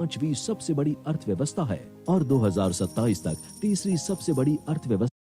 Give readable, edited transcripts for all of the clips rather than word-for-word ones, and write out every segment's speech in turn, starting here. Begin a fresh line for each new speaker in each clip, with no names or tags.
पांचवी सबसे बड़ी अर्थव्यवस्था है और 2027 तक तीसरी सबसे बड़ी अर्थव्यवस्था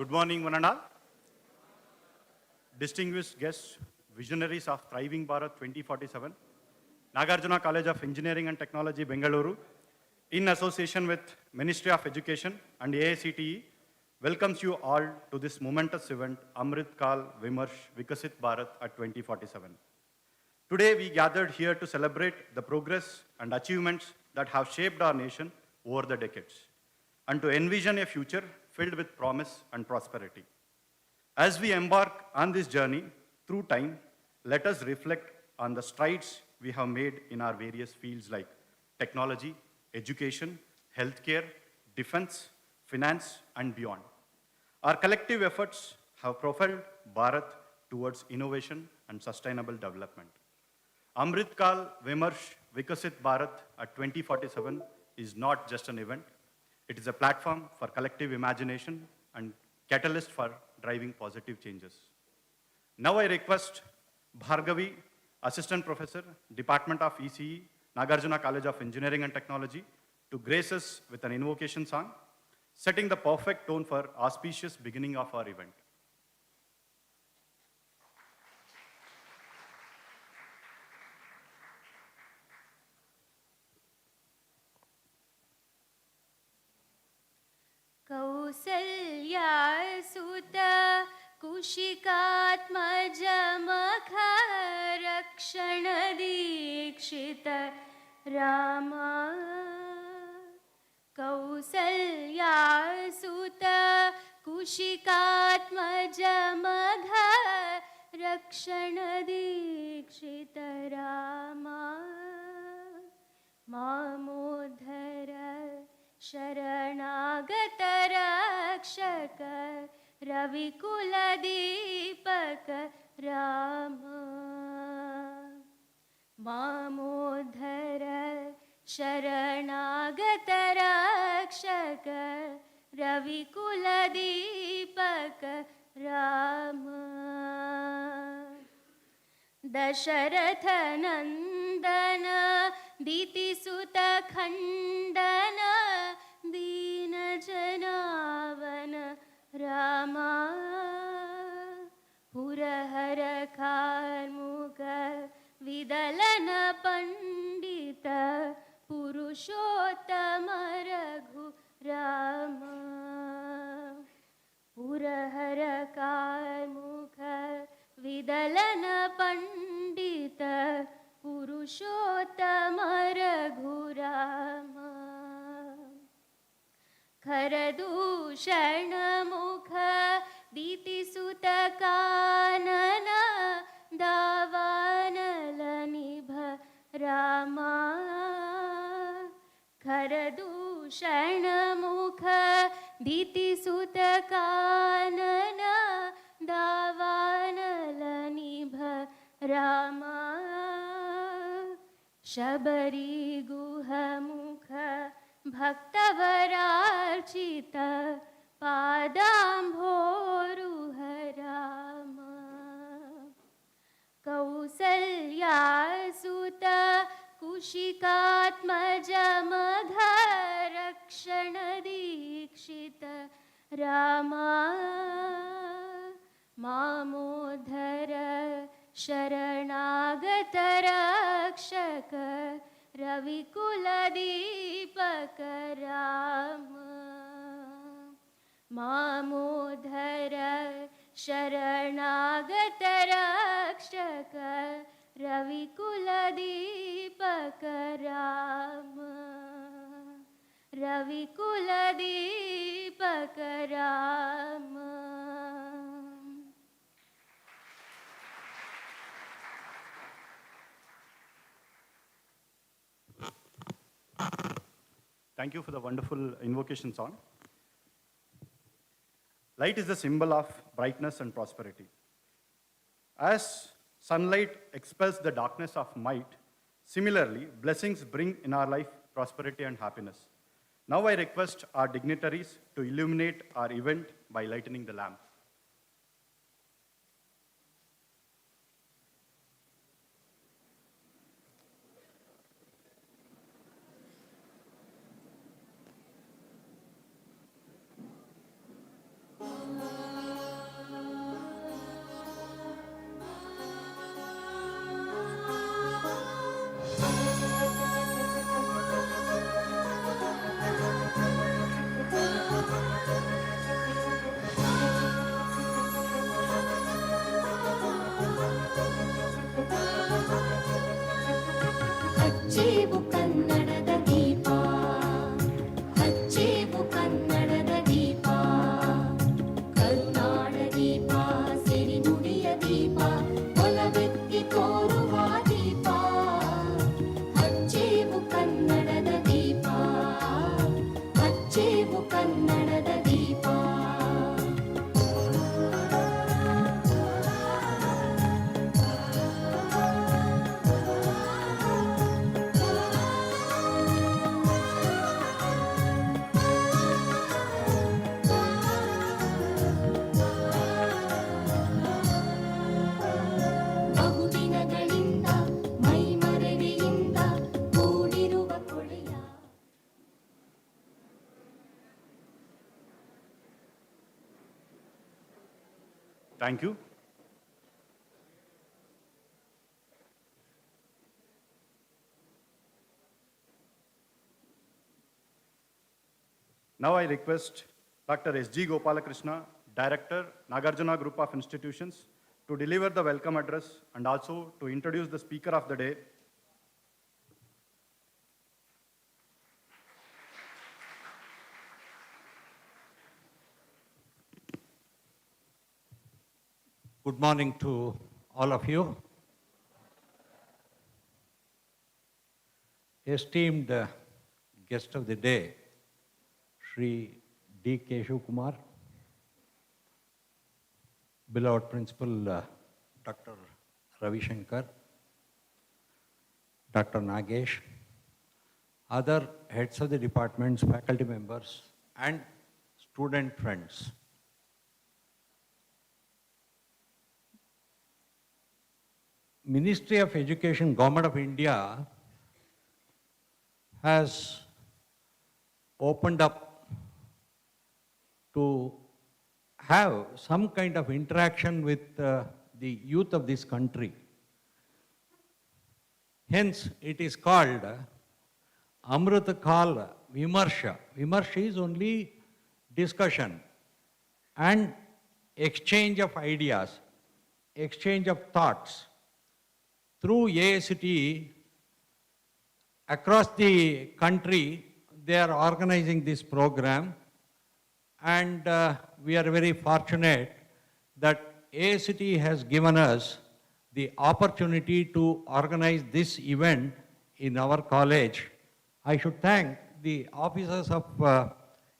Good morning, one and all. Distinguished guests, visionaries of Thriving Bharat 2047, Nagarjuna College of Engineering and Technology, Bengaluru, in association with Ministry of Education and AICTE, welcomes you all to this momentous event, AMRIT KAAL Vimarsh Vikasith Bharat at 2047. Today, we gathered here to celebrate the progress and achievements that have shaped our nation over the decades, and to envision a future filled with promise and prosperity. As we embark on this journey through time, let us reflect on the strides we have made in our various fields like technology, education, healthcare, defense, finance, and beyond. Our collective efforts have propelled Bharat towards innovation and sustainable development. Amrit Kal Vimarsh Vikasith Bharat at 2047 is not just an event. It is a platform for collective imagination and catalyst for driving positive changes. Now I request Bhargavi, Assistant Professor, Department of ECE, Nagarjuna College of Engineering and Technology, to grace us with an invocation song, setting the perfect tone for auspicious beginning of our event.
कौसल्यासुता कुशिकात्मजमखरक्षणदीक्षित Rama कौसल्यासुता कुशिकात्मजमखरक्षणदीक्षित Rama मामोद्धर शरणागत रक्षक रविकुलदीपक राम मामोद्धर शरणागत रक्षक रविकुलदीपक राम दशरथ नंदन दितिसुत खंडन दीन जनावन रामा पुरहर कार्मुक विदलन पंडित पुरुषोत्तम रघु रामा पुरहर कार्मुक विदलन पंडित पुरुषोत्तम रघु रामा खरदूषण मुख दीतिसुत कानन दावानल निभ रामा खरदूषण मुख दीतिसुत कानन दावानल निभ रामा शबरी गुह मुख भक्तवरार्चित पादाम्भोरुह राम कौसल्यासुत कुशिकात्मजमघरक्षण दीक्षित रामा मामोद्धर शरणागत रक्षक रविकुलदीपक राम मामोद्धर शरणागत रक्षक रविकुलदीपक Ram रविकुलदीपक Ram
Thank you for the wonderful invocation song. Light is the symbol of brightness and prosperity. As sunlight expels the darkness of might, similarly, blessings bring in our life prosperity and happiness. Now I request our dignitaries to illuminate our event by lightening the lamp. Thank you. Now I request Dr. S.G. Gopalakrishna, Director, Nagarjuna Group of Institutions, to deliver the welcome address and also to introduce the speaker of the day.
Good morning to all of you. Esteemed guest of the day, Shri D. Keshav Kumar, beloved Principal Dr. Ravi Shankar, Dr. Nagesh, other heads of the departments, faculty members, and student friends. Ministry of Education, Government of India has opened up to have some kind of interaction with the youth of this country. Hence, it is called AMRIT KAAL Vimarsha. Vimarsha is only discussion and exchange of ideas, exchange of thoughts. Through AICTE, across the country, they are organizing this program, and we are very fortunate that AICTE has given us the opportunity to organize this event in our college. I should thank the officers of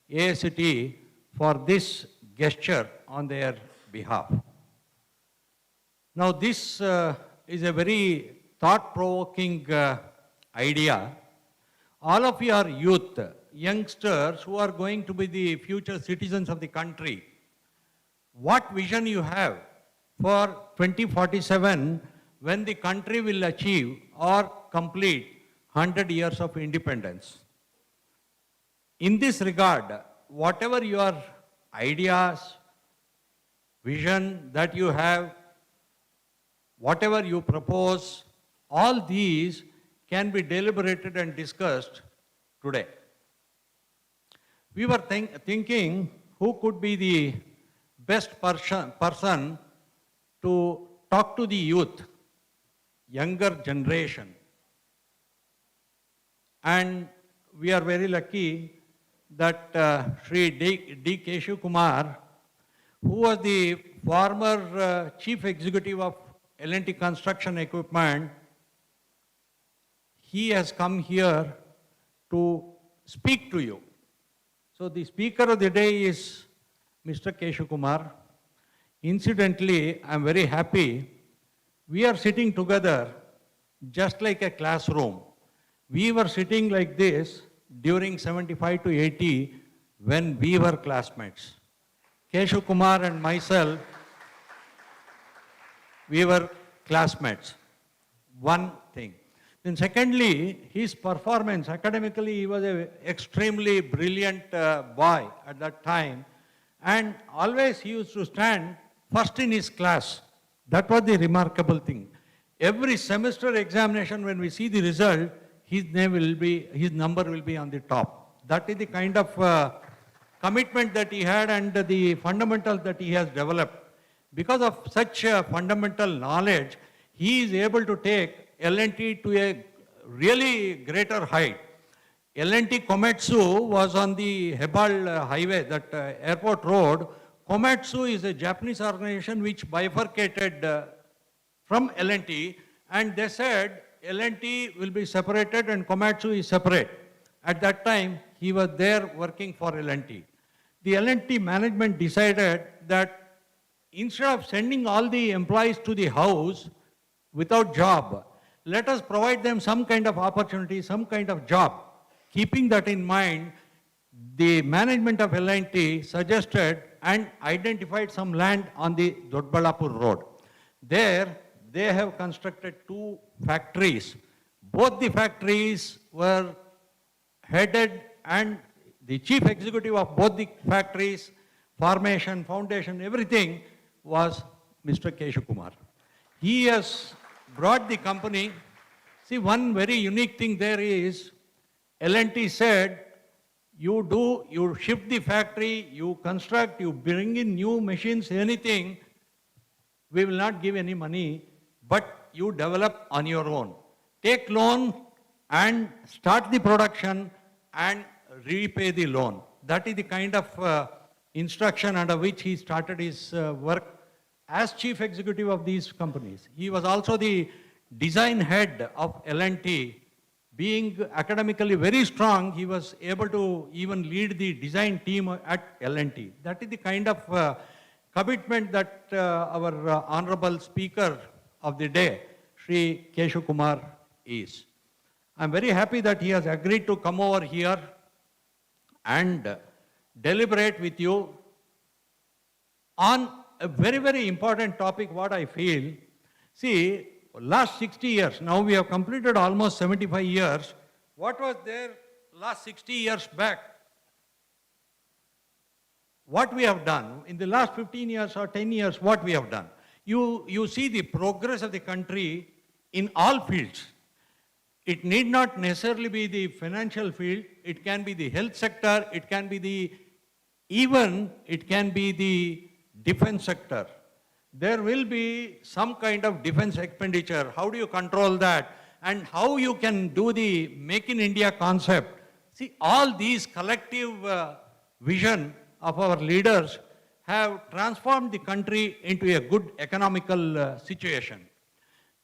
AICTE for this gesture on their behalf. Now, this is a very thought-provoking idea. All of you are youth, youngsters who are going to be the future citizens of the country. What vision you have for 2047 when the country will achieve or complete 100 years of independence? In this regard, whatever your ideas, vision that you have, whatever you propose, all these can be deliberated and discussed today. We were thinking who could be the best person to talk to the youth, younger generation. And we are very lucky that Shri D. Keshav Kumar, who was the former Chief Executive of L&T Construction Equipment, he has come here to speak to you. So the speaker of the day is Mr. Keshav Kumar. Incidentally, I am very happy. We are sitting together just like a classroom. We were sitting like this during 75 to 80 when we were classmates. Keshav Kumar and myself, we were classmates. One thing. Then secondly, his performance, academically, he was an extremely brilliant boy at that time. And always he used to stand first in his class. That was the remarkable thing. Every semester examination, when we see the result, his number will be on the top. That is the kind of commitment that he had and the fundamentals that he has developed. Because of such fundamental knowledge, he is able to take L&T to a really greater height. L&T Komatsu was on the Hebal highway, that airport road. Komatsu is a Japanese organization which bifurcated from L&T, and they said L&T will be separated and Komatsu is separate. At that time, he was there working for L&T. The L&T management decided that instead of sending all the employees to the house without job, let us provide them some kind of opportunity, some kind of job. Keeping that in mind, the management of L&T suggested and identified some land on the Dodbalapur road. There, they have constructed 2 factories. Both the factories were headed, and the chief executive of both the factories, formation, foundation, everything was Mr. Keshav Kumar. He has brought the company. See, one very unique thing there is, L&T said, you shift the factory, you construct, you bring in new machines, anything, we will not give any money, but you develop on your own. Take loan and start the production and repay the loan. That is the kind of instruction under which he started his work as chief executive of these companies. He was also the design head of L&T. Being academically very strong, he was able to even lead the design team at L&T. That is the kind of commitment that our honorable speaker of the day, Shri Keshav Kumar, is. I'm very happy that he has agreed to come over here and deliberate with you on a very, very important topic, what I feel. See, last 60 years, now we have completed almost 75 years. What was there last 60 years back? What we have done in the last 15 years or 10 years, what we have done? You see the progress of the country in all fields. It need not necessarily be the financial field, it can be the health sector, it can be the defense sector. There will be some kind of defense expenditure. How do you control that? And how you can do the Make in India concept. See, all these collective vision of our leaders have transformed the country into a good economical situation.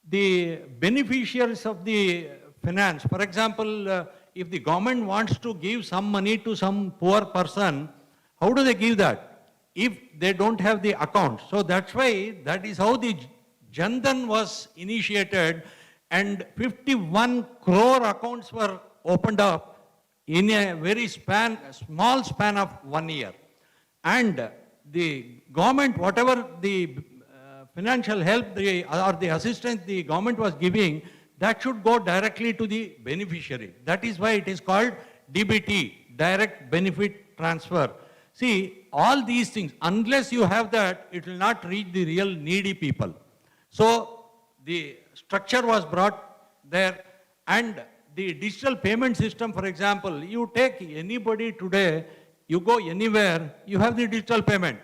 The beneficiaries of the finance, for example, if the government wants to give some money to some poor person, how do they give that? If they don't have the account. So that's why, that is how the Jan Dhan was initiated, and 51 crore accounts were opened up in a very small span of 1 year. And the government, whatever the financial help or the assistance the government was giving, that should go directly to the beneficiary. That is why it is called DBT, Direct Benefit Transfer. See, all these things, unless you have that, it will not reach the real needy people. So the structure was brought there, and the digital payment system, for example, you take anybody today, you go anywhere, you have the digital payment,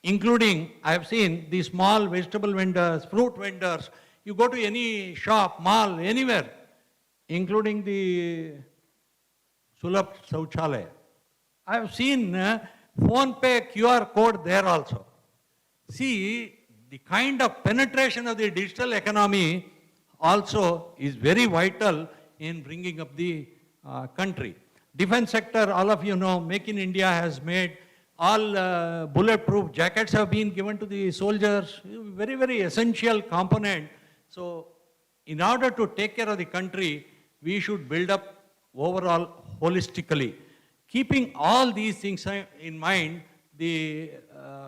including, I have seen the small vegetable vendors, fruit vendors, you go to any shop, mall, anywhere, including the Sulabh Sauchalaya. I have seen Phone Pay QR code there also. See, the kind of penetration of the digital economy also is very vital in bringing up the country. Defense sector, all of you know, Make in India has made all bulletproof jackets have been given to the soldiers, very, very essential component. So, in order to take care of the country, we should build up overall holistically. Keeping all these things in mind, the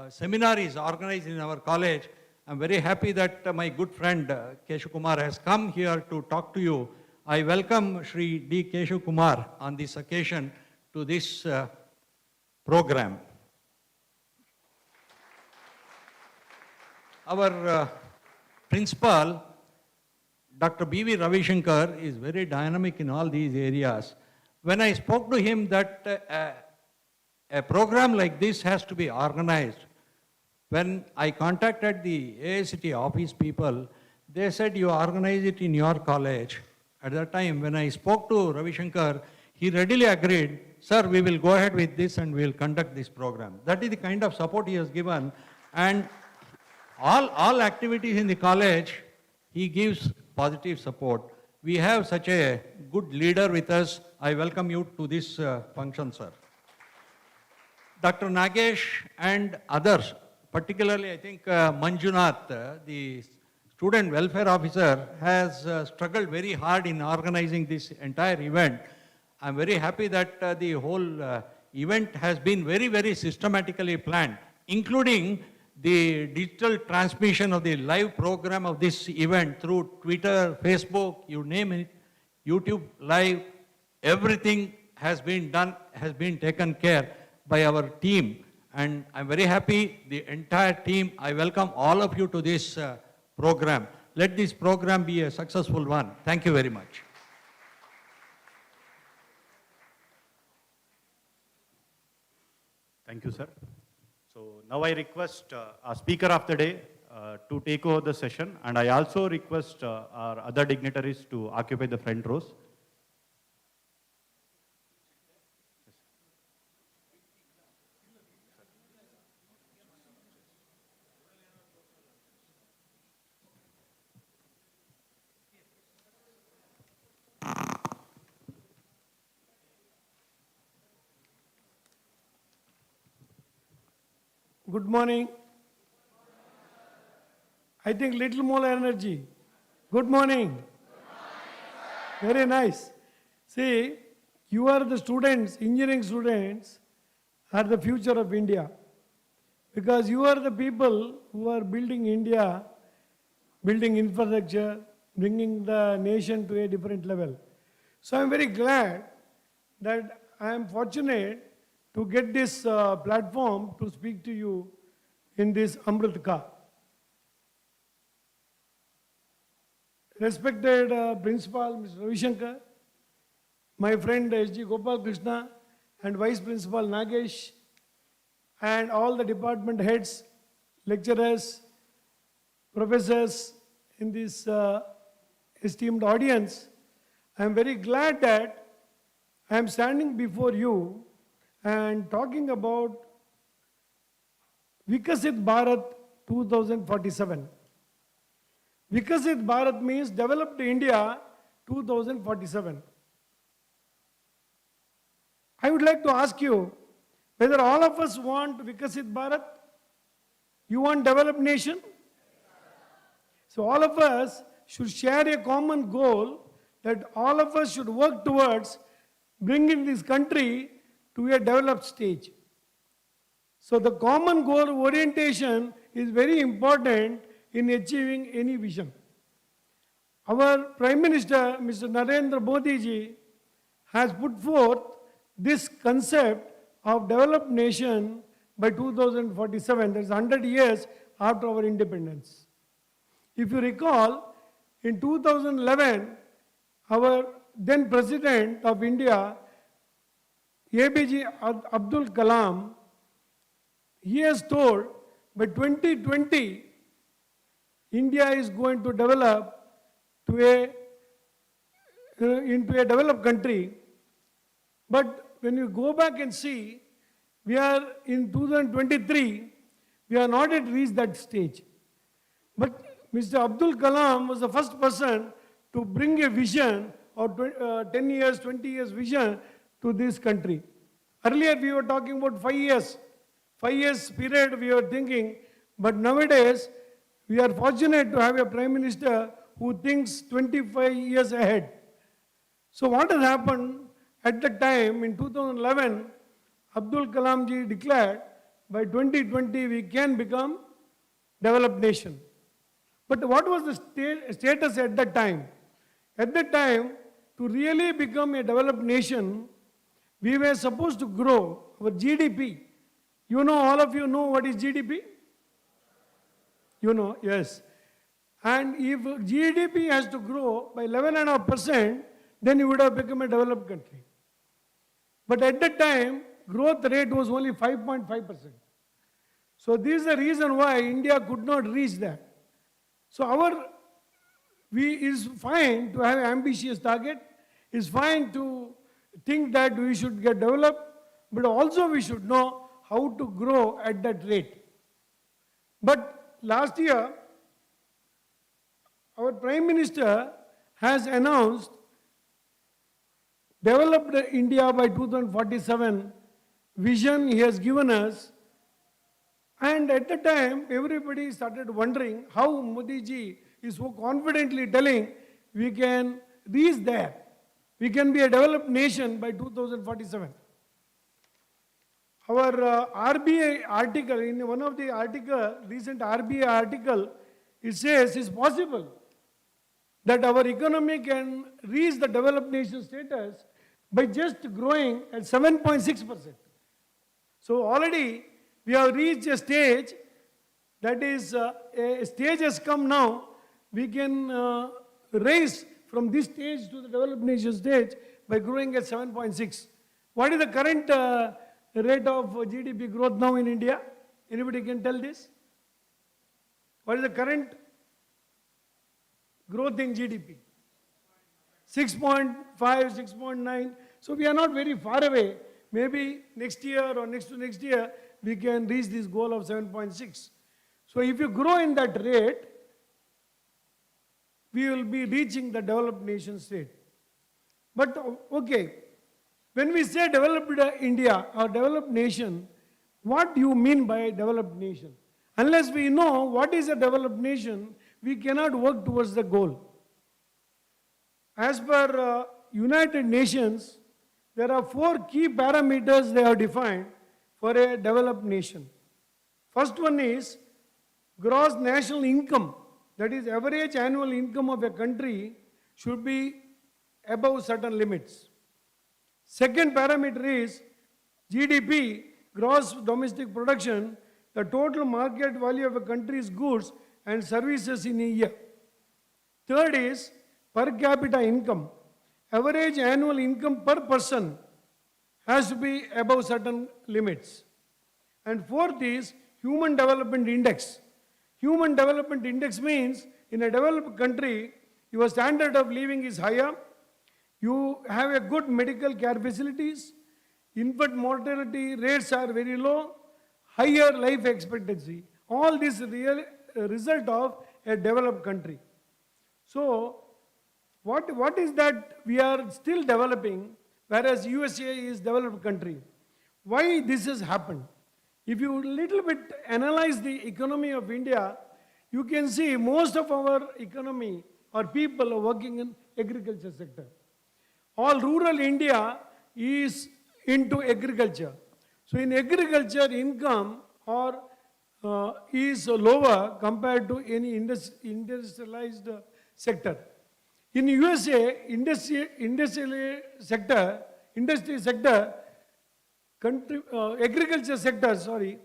seminar is organized in our college. I'm very happy that my good friend Keshav Kumar has come here to talk to you. I welcome Shri D. Keshav Kumar on this occasion to this program. Our principal, Dr. B.V. Ravi Shankar, is very dynamic in all these areas. When I spoke to him that a program like this has to be organized, when I contacted the AICT office people, they said you organize it in your college. At that time, when I spoke to Ravi Shankar, he readily agreed, sir, we will go ahead with this and we will conduct this program. That is the kind of support he has given. And all activities in the college, he gives positive support. We have such a good leader with us. I welcome you to this function, sir. Dr. Nagesh and others, particularly I think Manjunath, the student welfare officer, has struggled very hard in organizing this entire event. I'm very happy that the whole event has been very, very systematically planned, including the digital transmission of the live program of this event through Twitter, Facebook, you name it, YouTube Live, everything has been done, has been taken care by our team. And I'm very happy, the entire team, I welcome all of you to this program. Let this program be a successful one. Thank you very much.
Thank you, sir. So now I request our speaker of the day to take over the session, and I also request our other dignitaries to occupy the front rows.
Good morning. I think little more energy. Good morning. Very nice. See, you are the students, engineering students, are the future of India. Because you are the people who are building India, building infrastructure, bringing the nation to a different level. So I'm very glad that I am fortunate to get this platform to speak to you in this AMRIT KAAL. Respected Principal Mr. Ravi Shankar, my friend S.G. Gopal Krishna, and Vice Principal Nagesh, and all the department heads, lecturers, professors in this esteemed audience, I am very glad that I am standing before you and talking about Vikasith Bharat 2047. Vikasith Bharat means developed India 2047. I would like to ask you whether all of us want Vikasith Bharat? You want developed nation? So all of us should share a common goal that all of us should work towards bringing this country to a developed stage. So the common goal orientation is very important in achieving any vision. Our Prime Minister, Mr. Narendra Modi ji, has put forth this concept of developed nation by 2047, that is 100 years after our independence. If you recall, in 2011, our then President of India, ABJ Abdul Kalam, he has told by 2020, India is going to develop to into a developed country. But when you go back and see, we are in 2023, we are not yet reached that stage. But Mr. Abdul Kalam was the first person to bring a vision of 10 years, 20 years vision to this country. Earlier we were talking about 5 years. 5 years period we were thinking, but nowadays we are fortunate to have a Prime Minister who thinks 25 years ahead. So what has happened at that time in 2011, Abdul Kalam ji declared by 2020 we can become developed nation. But what was the status at that time? At that time, to really become a developed nation, we were supposed to grow our GDP. You know, all of you know what is GDP? You know, yes. And if GDP has to grow by 11.5%, then you would have become a developed country. But at that time, growth rate was only 5.5%. So this is the reason why India could not reach that. So is fine to have an ambitious target, is fine to think that we should get developed, but also we should know how to grow at that rate. But last year, our Prime Minister has announced developed India by 2047 vision he has given us. And at the time, everybody started wondering how Modi ji is so confidently telling we can reach there. We can be a developed nation by 2047. Our RBI article, in one of the recent RBI article, it says it's possible that our economy can reach the developed nation status by just growing at 7.6%. So already we have reached a stage that is, a stage has come now, we can raise from this stage to the developed nation stage by growing at 7.6. What is the current rate of GDP growth now in India? Anybody can tell this? What is the current growth in GDP? 6.5, 6.9. So we are not very far away. Maybe next year or next to next year, we can reach this goal of 7.6. So if you grow in that rate, we will be reaching the developed nation state. But okay, when we say developed India or developed nation, what do you mean by developed nation? Unless we know what is a developed nation, we cannot work towards the goal. As per United Nations, there are 4 key parameters they have defined for a developed nation. First one is gross national income, that is average annual income of a country should be above certain limits. Second parameter is GDP, gross domestic production, the total market value of a country's goods and services in a year. Third is per capita income. Average annual income per person has to be above certain limits. And fourth is Human Development Index. Human Development Index means in a developed country, your standard of living is higher, you have a good medical care facilities, infant mortality rates are very low, higher life expectancy. All this is real result of a developed country. So, what is that we are still developing, whereas USA is developed country? Why this has happened? If you little bit analyze the economy of India, you can see most of our economy or people are working in agriculture sector. All rural India is into agriculture. So in agriculture, income is lower compared to any industrialized sector. In USA, industry sector, agriculture sector,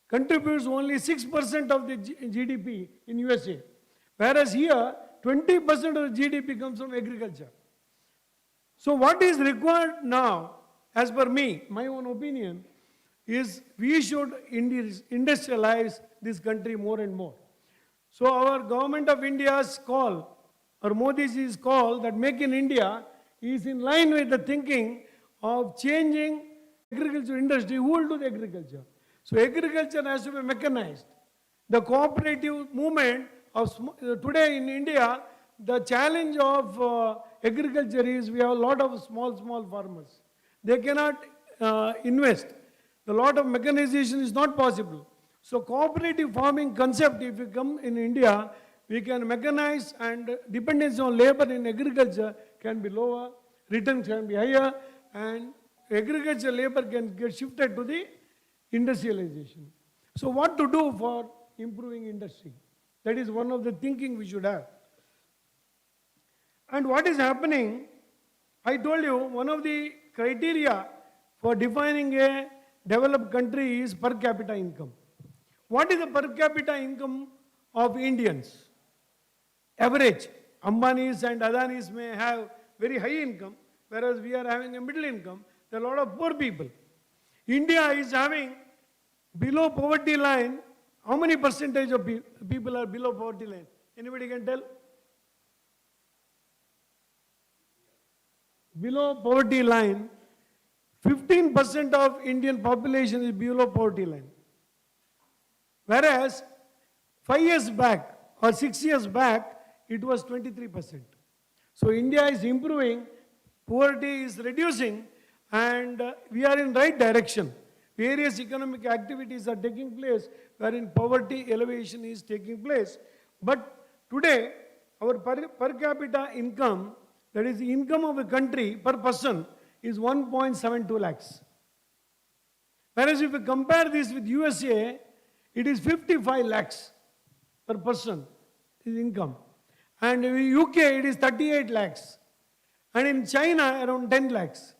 contributes only 6% of the GDP in USA. Whereas here, 20% of the GDP comes from agriculture. So what is required now, as per me, my own opinion, is we should industrialize this country more and more. So our government of India's call, or Modi's call that Make in India is in line with the thinking of changing agriculture industry. Who will do the agriculture? So agriculture has to be mechanized. The cooperative movement of today in India, the challenge of agriculture is we have a lot of small farmers. They cannot invest. The lot of mechanization is not possible. So cooperative farming concept, if you come in India, we can mechanize and dependence on labor in agriculture can be lower, returns can be higher, and agriculture labor can get shifted to the industrialization. So what to do for improving industry? That is one of the thinking we should have. And what is happening, I told you, one of the criteria for defining a developed country is per capita income. What is the per capita income of Indians? Average. Ambanis and Adanis may have very high income, whereas we are having a middle income. There are a lot of poor people. India is having below poverty line. How many percentage of people are below poverty line? Anybody can tell? Below poverty line, 15% of Indian population is below poverty line. Whereas 5 years back or 6 years back, it was 23%. So India is improving, poverty is reducing, and we are in right direction. Various economic activities are taking place wherein poverty elevation is taking place. But today, our per capita income, that is the income of a country per person, is 1.72 lakhs. Whereas if you compare this with USA, it is 55 lakhs per person is income. And in UK, it is 38 lakhs. And in China, around 10 lakhs.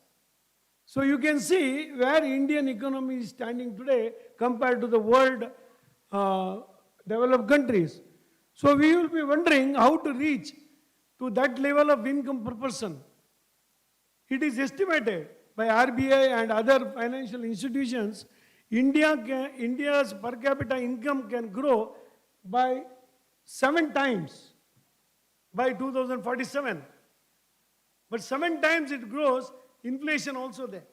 So you can see where Indian economy is standing today compared to the world developed countries. So we will be wondering how to reach to that level of income per person. It is estimated by RBI and other financial institutions, India's per capita income can grow by 7 times by 2047. But 7 times it grows, inflation also there.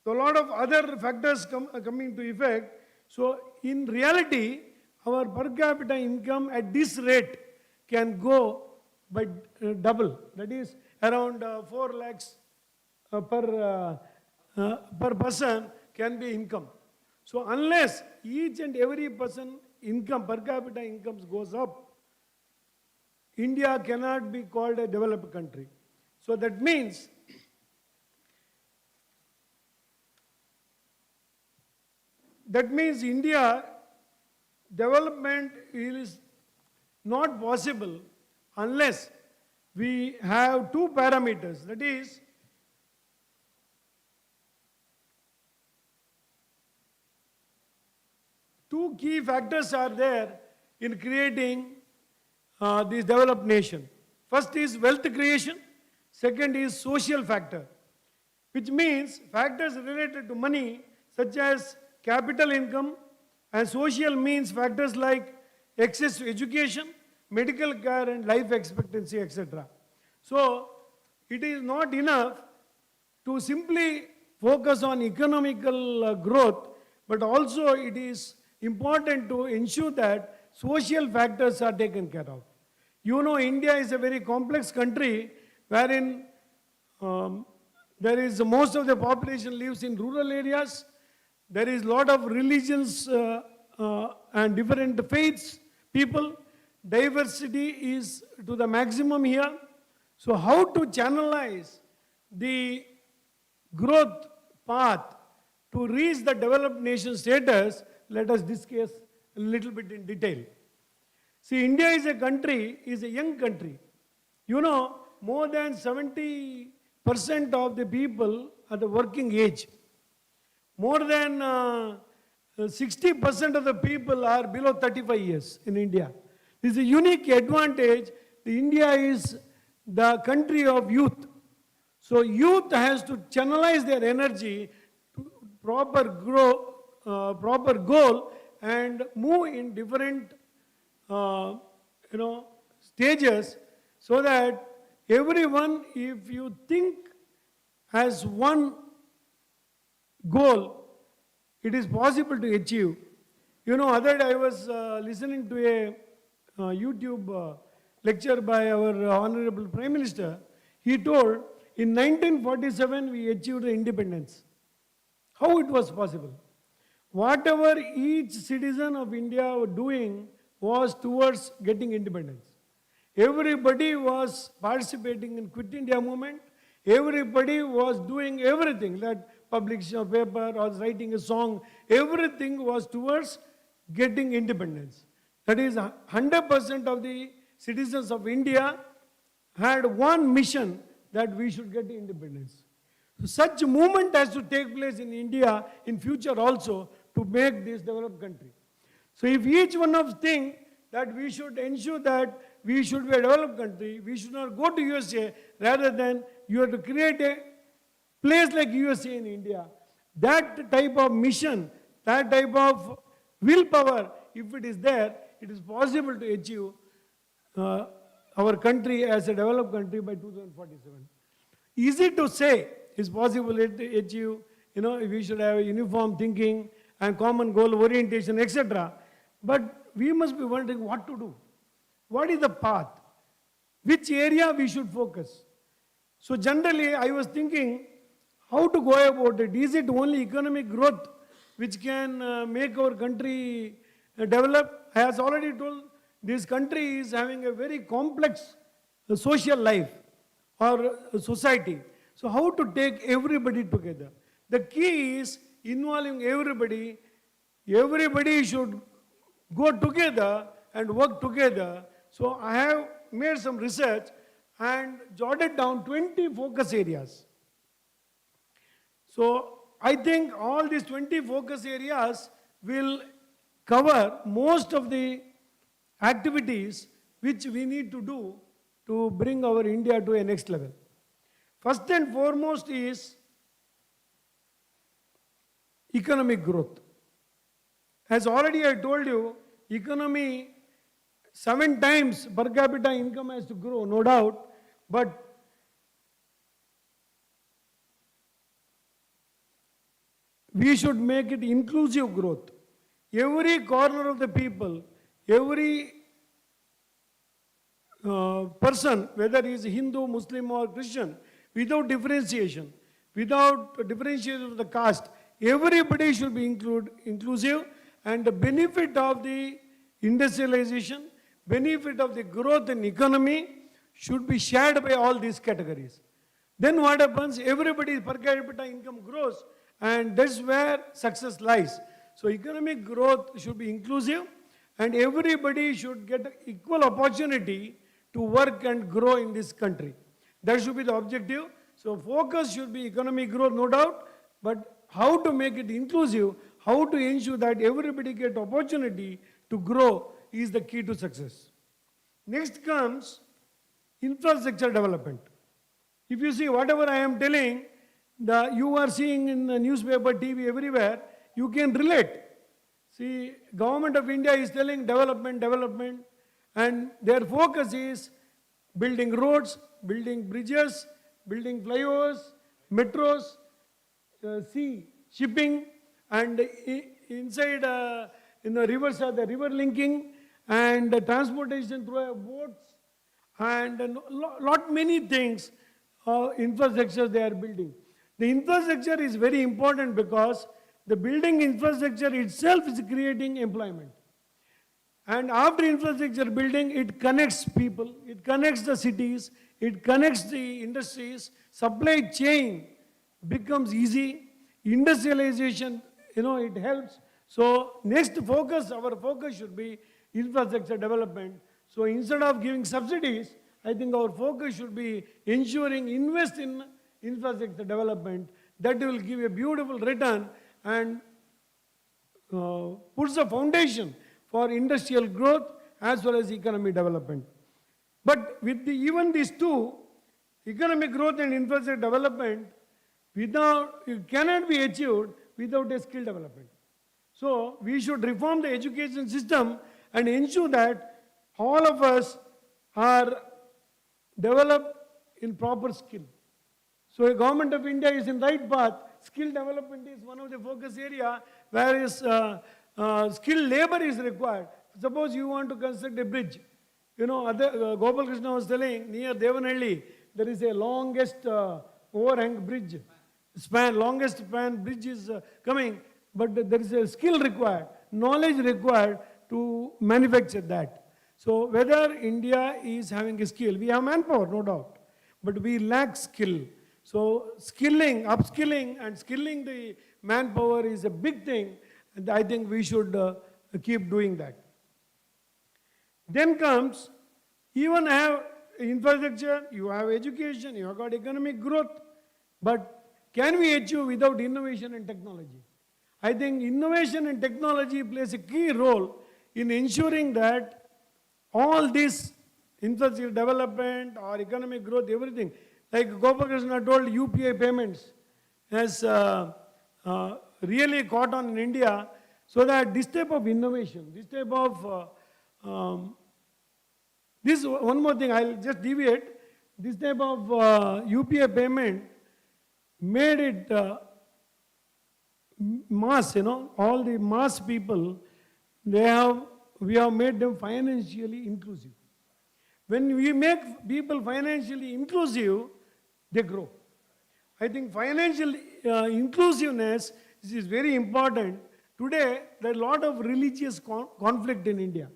So a lot of other factors coming to effect. So in reality, our per capita income at this rate can go by double. That is around 4 lakhs per person can be income. So unless each and every person income, per capita incomes goes up, India cannot be called a developed country. So that means India development is not possible unless we have 2 parameters. That is, two key factors are there in creating this developed nation. First is wealth creation, second is social factor, which means factors related to money such as capital income, and social means factors like access to education, medical care and life expectancy, etc. So it is not enough to simply focus on economical growth, but also it is important to ensure that social factors are taken care of. You know, India is a very complex country wherein there is most of the population lives in rural areas. There is a lot of religions and different faiths, people. Diversity is to the maximum here. So how to channelize the growth path to reach the developed nation status, let us discuss a little bit in detail. See, India is a country, is a young country. You know, more than 70% of the people are the working age. More than 60% of the people are below 35 years in India. This is a unique advantage. India is the country of youth. So youth has to channelize their energy to proper goal and move in different stages, so that everyone, if you think has one goal, it is possible to achieve. You know, other day I was listening to a YouTube lecture by our Honorable Prime Minister. He told, in 1947 we achieved the independence. How it was possible? Whatever each citizen of India was doing was towards getting independence. Everybody was participating in Quit India movement. Everybody was doing everything, that publishing a paper or writing a song, everything was towards getting independence. That is, 100% of the citizens of India had one mission, that we should get independence. So such movement has to take place in India in future also to make this developed country. So if each one of us think that we should ensure that we should be a developed country, we should not go to USA, rather than you have to create a place like USA in India. That type of mission, that type of willpower, if it is there, it is possible to achieve our country as a developed country by 2047. Easy to say, it's possible to achieve, we should have a uniform thinking and common goal orientation, etc. But we must be wondering what to do. What is the path? Which area we should focus? So generally, I was thinking how to go about it. Is it only economic growth which can make our country develop? I have already told, this country is having a very complex social life or society. So how to take everybody together? The key is involving everybody. Everybody should go together and work together. So I have made some research and jotted down 20 focus areas. So I think all these 20 focus areas will cover most of the activities which we need to do to bring our India to a next level. First and foremost is economic growth. As already I told you, economy 7 times per capita income has to grow, no doubt, but we should make it inclusive growth. Every corner of the people, every person, whether he is Hindu, Muslim or Christian, without differentiation of the caste, everybody should be inclusive, and the benefit of the industrialization, benefit of the growth in economy should be shared by all these categories. Then what happens? Everybody's per capita income grows, and that's where success lies. So economic growth should be inclusive, and everybody should get equal opportunity to work and grow in this country. That should be the objective. So focus should be economic growth, no doubt, but how to make it inclusive, how to ensure that everybody get opportunity to grow is the key to success. Next comes infrastructure development. If you see whatever I am telling, you are seeing in the newspaper, TV, everywhere, you can relate. See, Government of India is telling development, and their focus is building roads, building bridges, building flyovers, metros, sea, shipping, and inside in the rivers are the river linking, and transportation through boats, and lot many things, infrastructure they are building. The infrastructure is very important because the building infrastructure itself is creating employment. And after infrastructure building, it connects people, it connects the cities, it connects the industries, supply chain becomes easy, industrialization, it helps. So next focus, our focus should be infrastructure development. So instead of giving subsidies, I think our focus should be ensuring invest in infrastructure development. That will give a beautiful return and puts the foundation for industrial growth as well as economic development. But with even these two, economic growth and infrastructure development, it cannot be achieved without a skill development. So we should reform the education system and ensure that all of us are developed in proper skill. So the Government of India is in right path. Skill development is one of the focus area, whereas skilled labor is required. Suppose you want to construct a bridge. Gopal Krishna was telling, near Devanhalli, there is a longest overhang bridge. Longest span bridge is coming, but there is a skill required, knowledge required to manufacture that. So whether India is having a skill, we have manpower, no doubt, but we lack skill. So skilling, upskilling and skilling the manpower is a big thing, and I think we should keep doing that. Then comes, even have infrastructure, you have education, you have got economic growth, but can we achieve without innovation and technology? I think innovation and technology plays a key role in ensuring that all this infrastructure development or economic growth, everything, like Gopal Krishna told, UPI payments has really caught on in India, so that this type of innovation, this type of, this one more thing, I'll just deviate, this type of UPI payment made it mass, all the mass people, we have made them financially inclusive. When we make people financially inclusive, they grow. I think financial inclusiveness is very important. Today, there is a lot of religious conflict in India.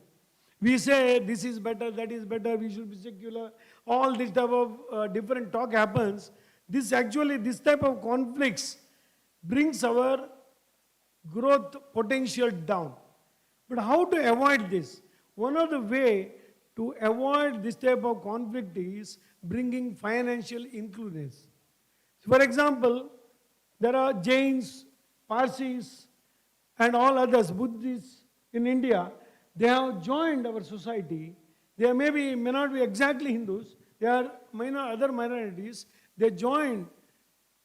We say this is better, that is better, we should be secular. All this type of different talk happens. This type of conflicts brings our growth potential down. But how to avoid this? One of the way to avoid this type of conflict is bringing financial inclusiveness. For example, There are Jains, Parsis, and all others, Buddhists in India. They have joined our society. They may not be exactly Hindus. They are other minorities. They joined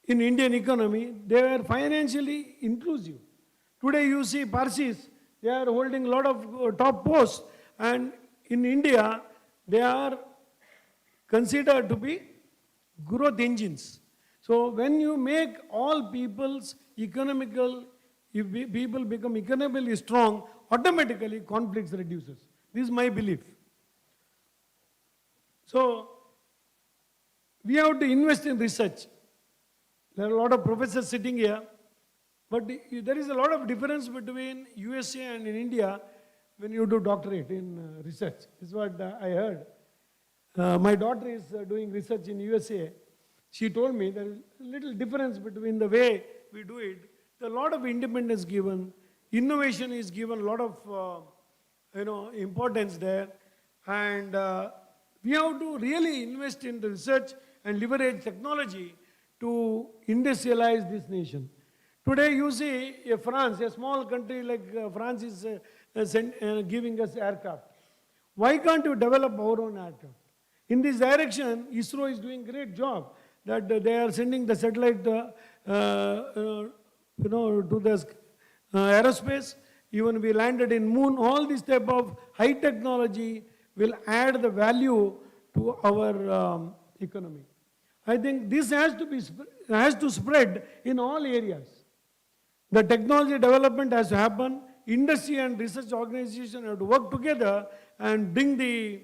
in Indian economy. They are financially inclusive. Today you see Parsis, they are holding a lot of top posts, and in India they are considered to be growth engines. So when you make all people's economical, if people become economically strong, automatically conflicts reduces. This is my belief. So we have to invest in research. There are a lot of professors sitting here, but there is a lot of difference between USA and in India when you do doctorate in research. This is what I heard. My daughter is doing research in USA. She told me there is a little difference between the way we do it. There's a lot of independence given, innovation is given a lot of importance there, and we have to really invest in the research and leverage technology to industrialize this nation. Today you see France, a small country like France is giving us aircraft. Why can't you develop our own aircraft? In this direction, ISRO is doing a great job that they are sending the satellite to the aerospace. Even we landed in moon. All this type of high technology will add the value to our economy. I think this has to spread in all areas. The technology development has to happen. Industry and research organization have to work together and bring the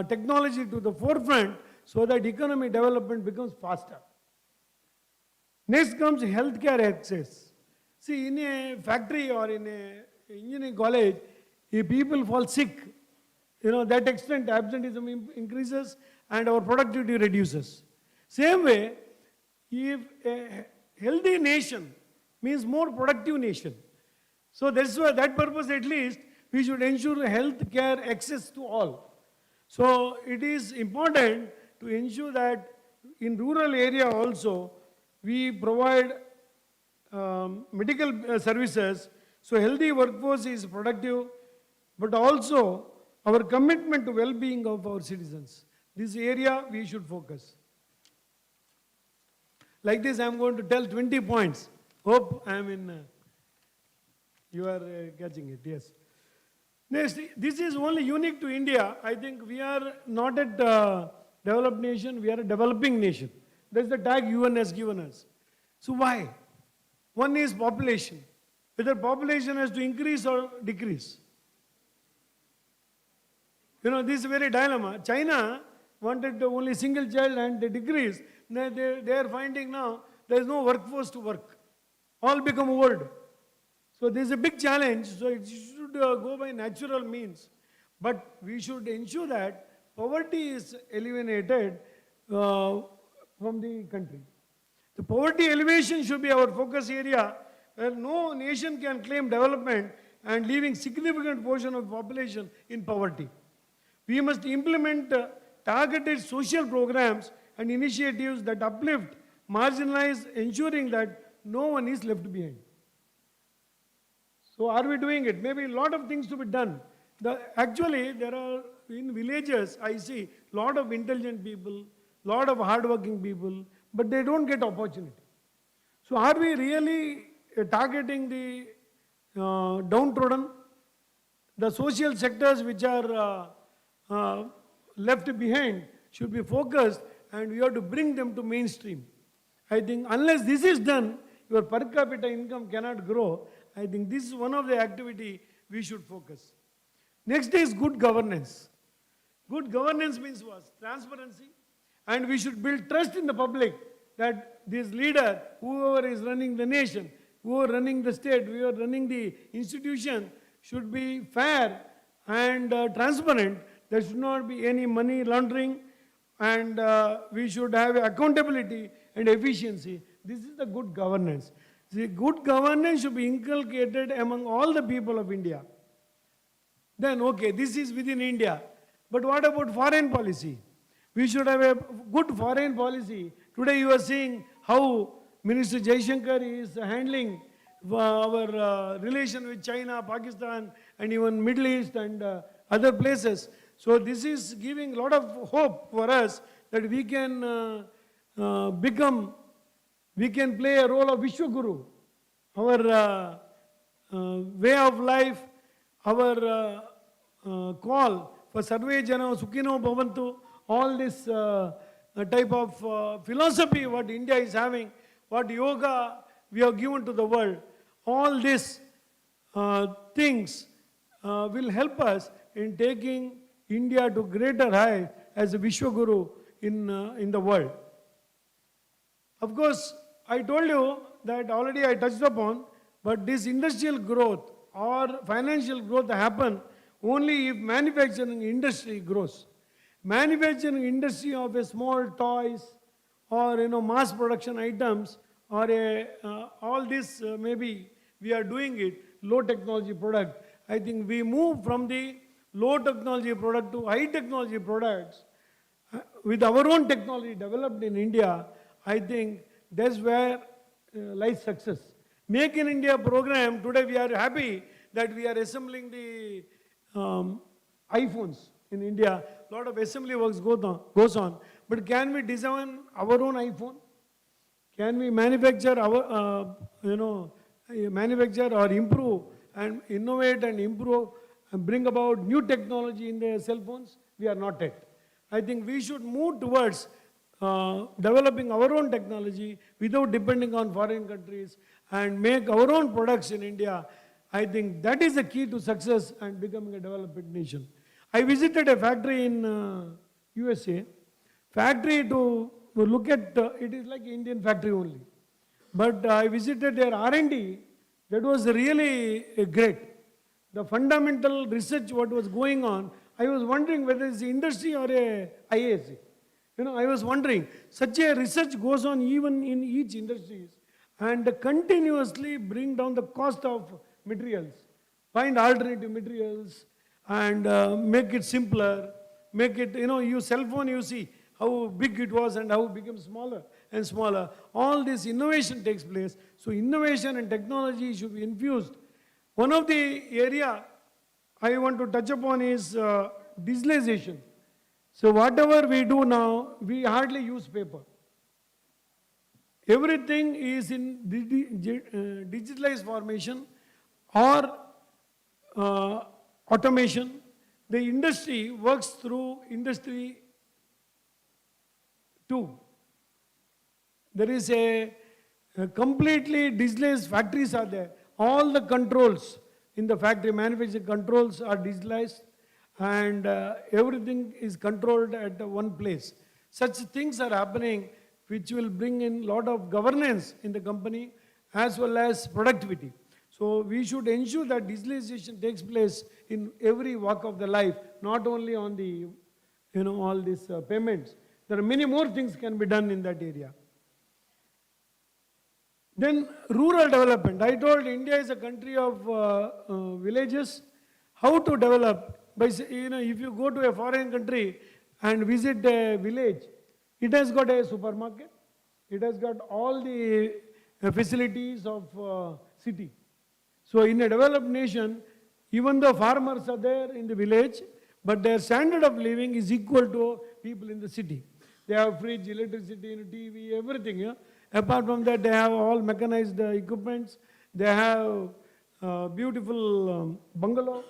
technology to the forefront so that economic development becomes faster. Next comes healthcare access. See, in a factory or in a engineering college, if people fall sick, that extent absenteeism increases and our productivity reduces. Same way, if a healthy nation means more productive nation. So that's why that purpose at least we should ensure health care access to all. So it is important to ensure that in rural area also we provide medical services, so healthy workforce is productive, but also our commitment to well-being of our citizens. This area we should focus. Like this I am going to tell 20 points. Hope I am you are catching it, yes. Next, this is only unique to India. I think we are not a developed nation, we are a developing nation. That's the tag UN has given us. So why? One is population. Whether population has to increase or decrease. This is a very dilemma. China wanted only single child and they decreased. They are finding now there is no workforce to work. All become old. So there is a big challenge. So it should go by natural means. But we should ensure that poverty is eliminated from the country. The poverty elevation should be our focus area, where no nation can claim development and leaving significant portion of population in poverty. We must implement targeted social programs and initiatives that uplift, marginalize, ensuring that no one is left behind. So are we doing it? Maybe a lot of things to be done. Actually, there are, in villages, I see a lot of intelligent people, lot of hardworking people, but they don't get opportunity. So are we really targeting the downtrodden? The social sectors which are left behind should be focused, and we have to bring them to mainstream. I think unless this is done, your per capita income cannot grow. I think this is one of the activity we should focus. Next is good governance. Good governance means what? Transparency. And we should build trust in the public that this leader, whoever is running the nation, whoever running the state, whoever running the institution, should be fair and transparent. There should not be any money laundering, and we should have accountability and efficiency. This is the good governance. The good governance should be inculcated among all the people of India. Then, okay, this is within India. But what about foreign policy? We should have a good foreign policy. Today you are seeing how Minister Jaishankar is handling our relation with China, Pakistan, and even Middle East and other places. So this is giving a lot of hope for us that we can we can play a role of Vishwaguru. Our way of life, our call for Sarve Jana Sukhino Bhavantu, all this type of philosophy what India is having, what yoga we have given to the world, all these things will help us in taking India to greater heights as a Vishwaguru in the world. Of course, I told you that already I touched upon, but this industrial growth or financial growth happen only if manufacturing industry grows. Manufacturing industry of a small toys or mass production items or all this maybe we are doing it, low technology product. I think we move from the low technology product to high technology products with our own technology developed in India. I think that's where lies success. Make in India program, today we are happy that we are assembling the iPhones in India. A lot of assembly works goes on. But can we design our own iPhone? Can we manufacture our, manufacture or improve and innovate and improve and bring about new technology in the cell phones? We are not yet. I think we should move towards developing our own technology without depending on foreign countries and make our own products in India. I think that is the key to success and becoming a developed nation. I visited a factory in USA. Factory to look at, it is like Indian factory only. But I visited their R&D, that was really great. The fundamental research what was going on, I was wondering whether it's industry or a IAC. I was wondering, such a research goes on even in each industries and continuously bring down the cost of materials, find alternative materials and make it simpler, make it, you cell phone, you see how big it was and how it became smaller and smaller. All this innovation takes place. So innovation and technology should be infused. One of the area I want to touch upon is digitalization. So whatever we do now, we hardly use paper. Everything is in digitalized formation or automation. The industry works through industry 2. There is a completely digitalized factories are there. All the controls in the factory, manufacturing controls are digitalized and everything is controlled at one place. Such things are happening which will bring in a lot of governance in the company as well as productivity. So we should ensure that digitalization takes place in every walk of the life, not only on the, all these payments. There are many more things can be done in that area. Then rural development. I told India is a country of villages. How to develop? By, if you go to a foreign country and visit a village, it has got a supermarket. It has got all the facilities of city. So in a developed nation, even though farmers are there in the village, but their standard of living is equal to people in the city. They have fridge, electricity, TV, everything. Yeah? Apart from that, they have all mechanized equipments. They have beautiful bungalow.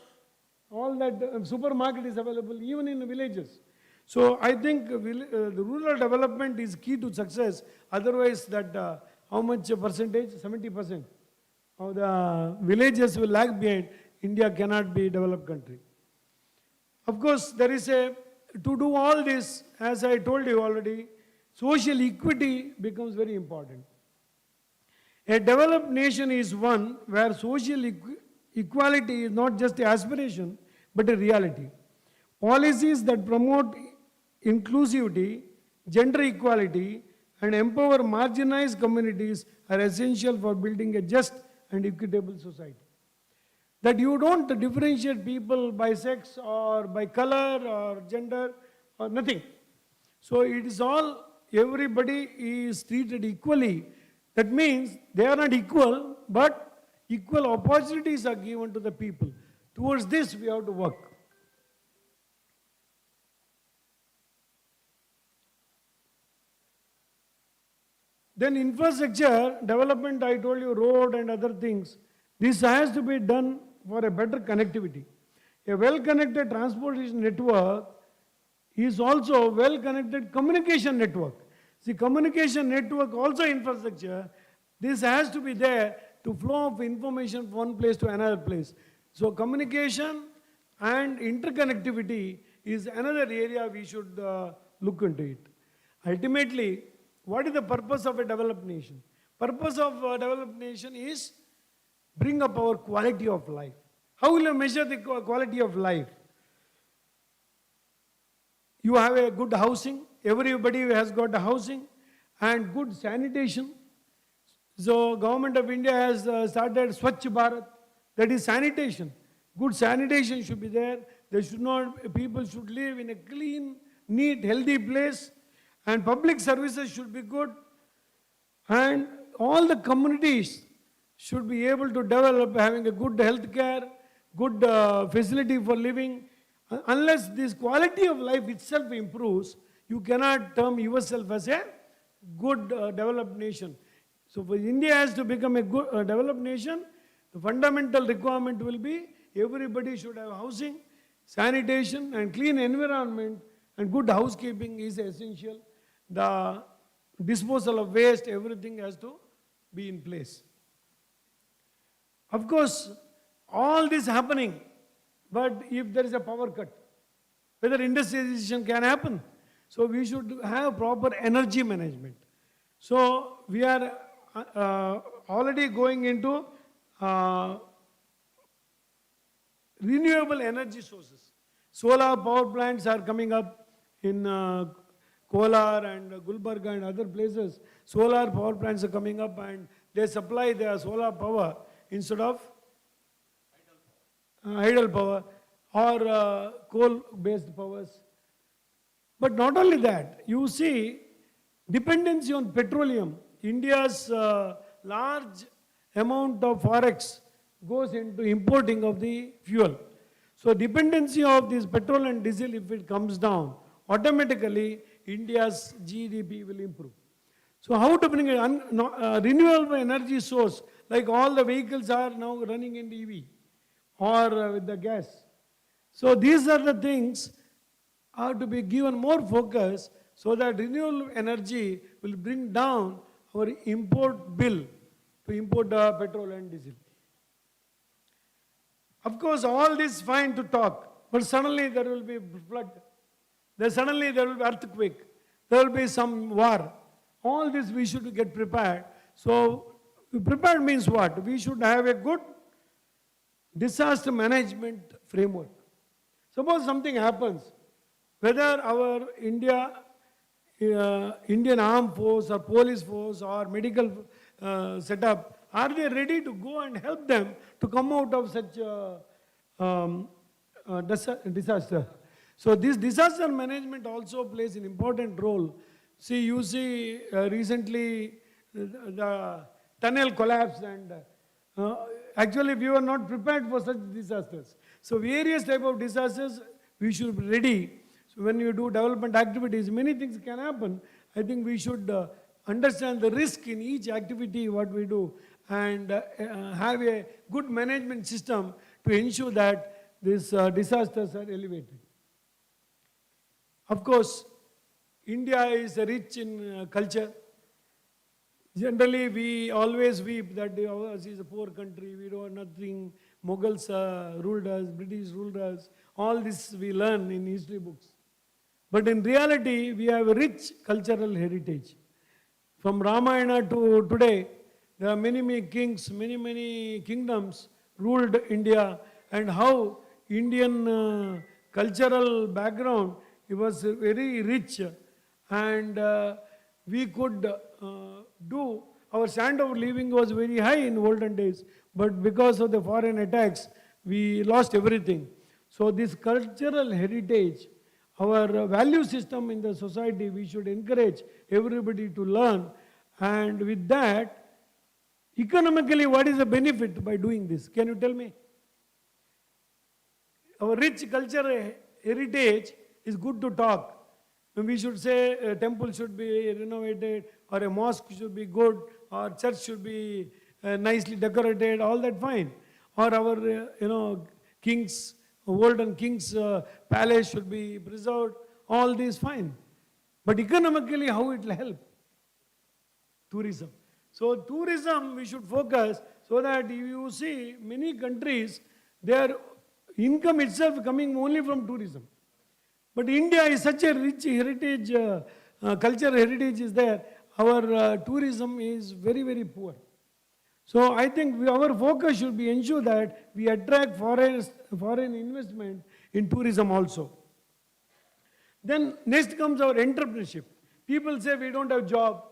All that supermarket is available even in the villages. So I think the rural development is key to success. Otherwise, that how much percentage? 70% of the villages will lag behind. India cannot be a developed country. Of course, there is to do all this, as I told you already, social equity becomes very important. A developed nation is one where social equality is not just an aspiration, but a reality. Policies that promote inclusivity, gender equality, and empower marginalized communities are essential for building a just and equitable society. That you don't differentiate people by sex or by color or gender or nothing. So it is all, everybody is treated equally. That means they are not equal, but equal opportunities are given to the people. Towards this, we have to work. Then infrastructure development, I told you, road and other things. This has to be done for a better connectivity. A well-connected transportation network is also a well-connected communication network. See, communication network also infrastructure. This has to be there to flow of information from one place to another place. So communication and interconnectivity is another area we should look into it. Ultimately, what is the purpose of a developed nation? Purpose of a developed nation is bring up our quality of life. How will you measure the quality of life? You have a good housing, everybody has got a housing, and good sanitation. So government of India has started Swachh Bharat, that is sanitation. Good sanitation should be there. People should live in a clean, neat, healthy place, and public services should be good, and all the communities should be able to develop having a good health care, good facility for living. Unless this quality of life itself improves, you cannot term yourself as a good developed nation. So for India has to become a good developed nation, the fundamental requirement will be everybody should have housing, sanitation and clean environment, and good housekeeping is essential. The disposal of waste, everything has to be in place. Of course, all this happening, but if there is a power cut, whether industrialization can happen. So we should have proper energy management. So we are already going into renewable energy sources. Solar power plants are coming up in Kolar and Gulbarga and other places. Solar power plants are coming up and they supply their solar power instead of idle power or coal-based powers. But not only that, you see dependency on petroleum. India's large amount of forex goes into importing of the fuel. So dependency of this petrol and diesel, if it comes down, automatically India's GDP will improve. So how to bring a renewable energy source, like all the vehicles are now running in EV or with the gas. So these are the things are to be given more focus so that renewable energy will bring down our import bill to import petrol and diesel. Of course, all this fine to talk, but suddenly there will be flood. Suddenly there will be earthquake. There will be some war. All this we should get prepared. So prepared means what? We should have a good disaster management framework. Suppose something happens, whether our Indian armed force or police force or medical setup, are they ready to go and help them to come out of such disaster? So this disaster management also plays an important role. See, you see recently the tunnel collapsed and actually we were not prepared for such disasters. So various type of disasters we should be ready. So when you do development activities, many things can happen. I think we should understand the risk in each activity what we do and have a good management system to ensure that these disasters are elevated. Of course, India is rich in culture. Generally, we always weep that ours is a poor country, we don't have nothing, Mughals ruled us, British ruled us. All this we learn in history books. But in reality, we have a rich cultural heritage. From Ramayana to today, there are many kings, many kingdoms ruled India, and how Indian cultural background, it was very rich, and we could do, our standard of living was very high in olden days, but because of the foreign attacks, we lost everything. So this cultural heritage, our value system in the society, we should encourage everybody to learn, and with that, Economically, what is the benefit by doing this? Can you tell me? Our rich culture heritage is good to talk. We should say a temple should be renovated, or a mosque should be good, or church should be nicely decorated, all that fine. Or our, king's, golden king's palace should be preserved, all these fine. But economically, how it will help? Tourism. So tourism, we should focus so that if you see many countries, their income itself coming only from tourism. But India is such a rich heritage, cultural heritage is there. Our tourism is very, very poor. So I think our focus should be ensure that we attract foreign investment in tourism also. Then next comes our entrepreneurship. People say we don't have job.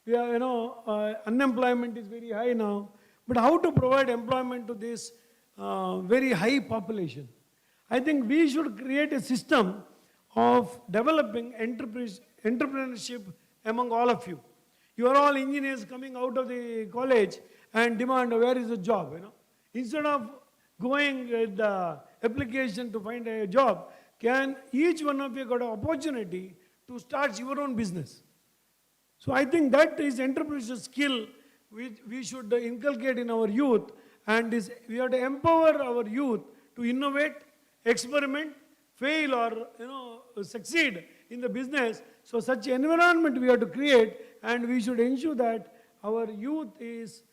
We are, unemployment is very high now. But how to provide employment to this very high population? I think we should create a system of developing entrepreneurship among all of you. You are all engineers coming out of the college and demand where is the job, Instead of going with the application to find a job, can each one of you got an opportunity to start your own business? So I think that is entrepreneurship skill which we should inculcate in our youth, and we have to empower our youth to innovate, experiment, fail or succeed in the business. So such environment we have to create, and we should ensure that our youth is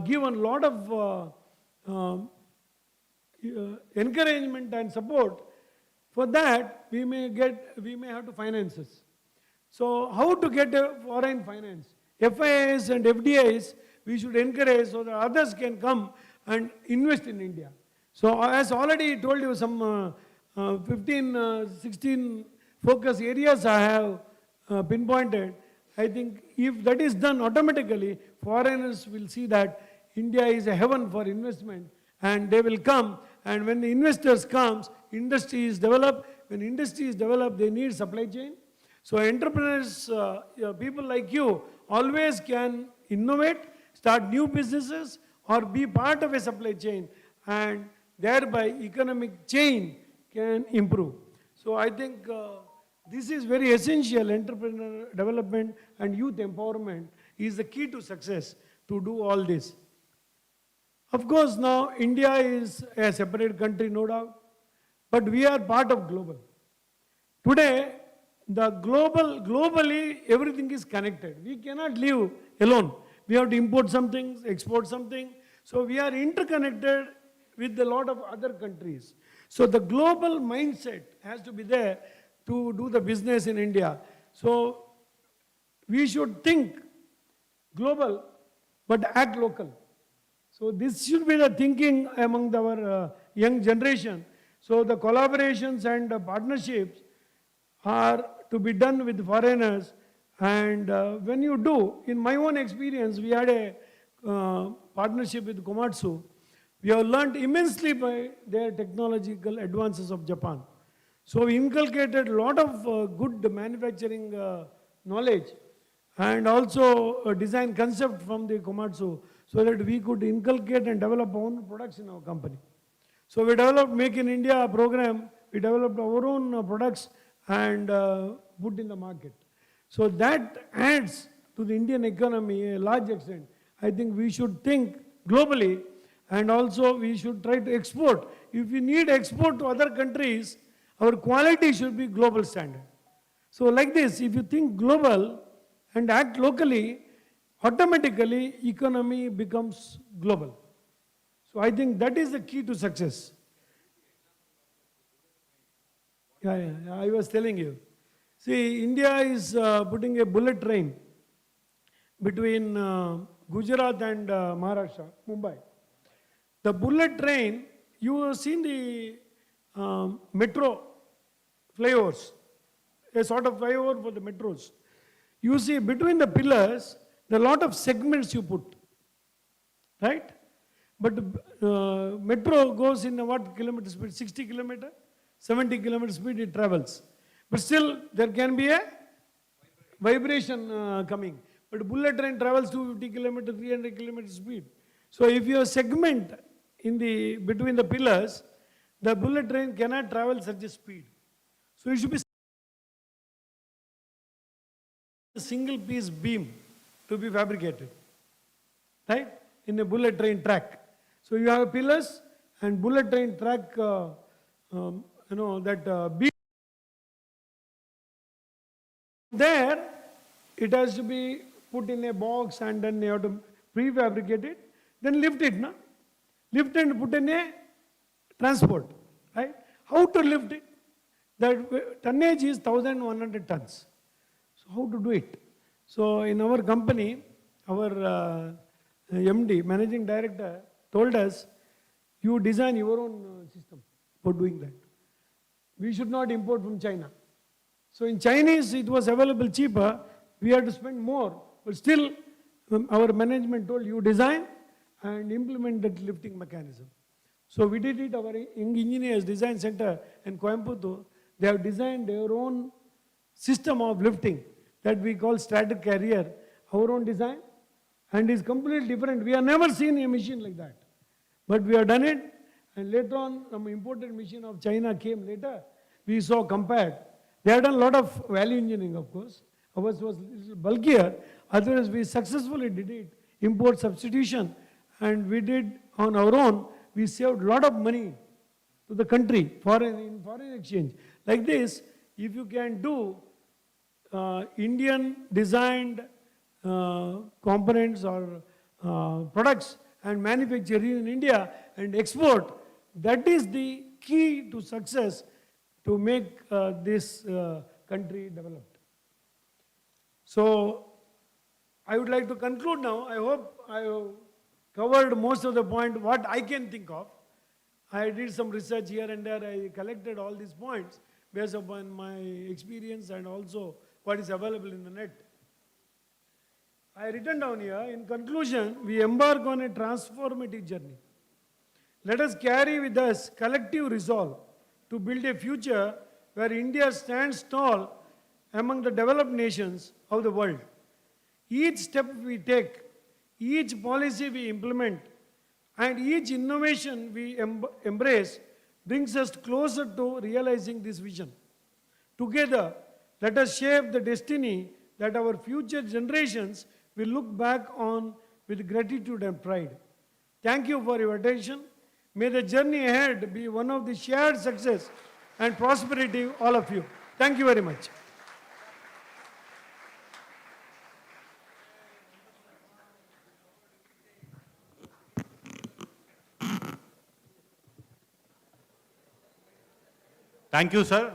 given a lot of encouragement and support. For that, we may have to finances. So how to get a foreign finance? FIIs and FDIs we should encourage so that others can come and invest in India. So as already told you, some 15, 16 focus areas I have pinpointed. I think if that is done automatically, foreigners will see that India is a heaven for investment, and they will come. And when the investors comes, industry is developed. When industry is developed, they need supply chain. So entrepreneurs, people like you, always can innovate, start new businesses, or be part of a supply chain, and thereby economic chain can improve. So I think this is very essential. Entrepreneur development and youth empowerment is the key to success to do all this. Of course, now India is a separate country, no doubt, but we are part of global. Today, globally, everything is connected. We cannot live alone. We have to import something, export something. So we are interconnected with a lot of other countries. So the global mindset has to be there to do the business in India. So we should think global, but act local. So this should be the thinking among our young generation. So the collaborations and partnerships are to be done with foreigners. And when you do, in my own experience, we had a partnership with Komatsu. We have learned immensely by their technological advances of Japan. So we inculcated a lot of good manufacturing knowledge, and also a design concept from the Komatsu, so that we could inculcate and develop our own products in our company. So we developed Make in India program. We developed our own products and put in the market. So that adds to the Indian economy a large extent. I think we should think globally, and also we should try to export. If we need export to other countries, our quality should be global standard. So like this, if you think global and act locally, automatically economy becomes global. So I think that is the key to success. Yeah, I was telling you. See, India is putting a bullet train between Gujarat and Maharashtra, Mumbai. The bullet train, you have seen the metro flyovers, a sort of flyover for the metros. You see between the pillars, there are a lot of segments you put, right? But metro goes in what kilometer speed? 60 kilometer, 70 kilometer speed it travels. But still there can be a vibration coming. but bullet train travels 250 kilometers, 300 kilometers speed. So if you segment in the between the pillars, the bullet train cannot travel such a speed. So it should be a single piece beam to be fabricated, right? In a bullet train track. So you have pillars and bullet train track, beam. There, it has to be put in a box and then you have to prefabricate it, then lift it, no? Lift and put in a transport, right? How to lift it? That tonnage is 1,100 tons. So how to do it? So in our company, our MD, Managing Director, told us, you design your own system for doing that. We should not import from China. So in Chinese, it was available cheaper. We had to spend more. But still, our management told you design and implement that lifting mechanism. So we did it. Our young engineers design center in Coimbatore, they have designed their own system of lifting that we call straddle carrier, our own design, and is completely different. We have never seen a machine like that. But we have done it, and later on, some imported machine of China came later. We saw compared. They have done a lot of value engineering, of course. Ours was a little bulkier. Otherwise, we successfully did it, import substitution, and we did on our own. We saved a lot of money to the country in foreign exchange. Like this, if you can do Indian designed components or products and manufacture in India and export, that is the key to success to make this country developed. So I would like to conclude now. I hope I have covered most of the point what I can think of. I did some research here and there. I collected all these points based upon my experience and also what is available in the net. I written down here, in conclusion, we embark on a transformative journey. Let us carry with us collective resolve to build a future where India stands tall among the developed nations of the world. Each step we take, each policy we implement, and each innovation we embrace brings us closer to realizing this vision. Together, let us shape the destiny that our future generations will look back on with gratitude and pride. Thank you for your attention. May the journey ahead be one of the shared success and prosperity of all of you. Thank you very much.
Thank you, sir,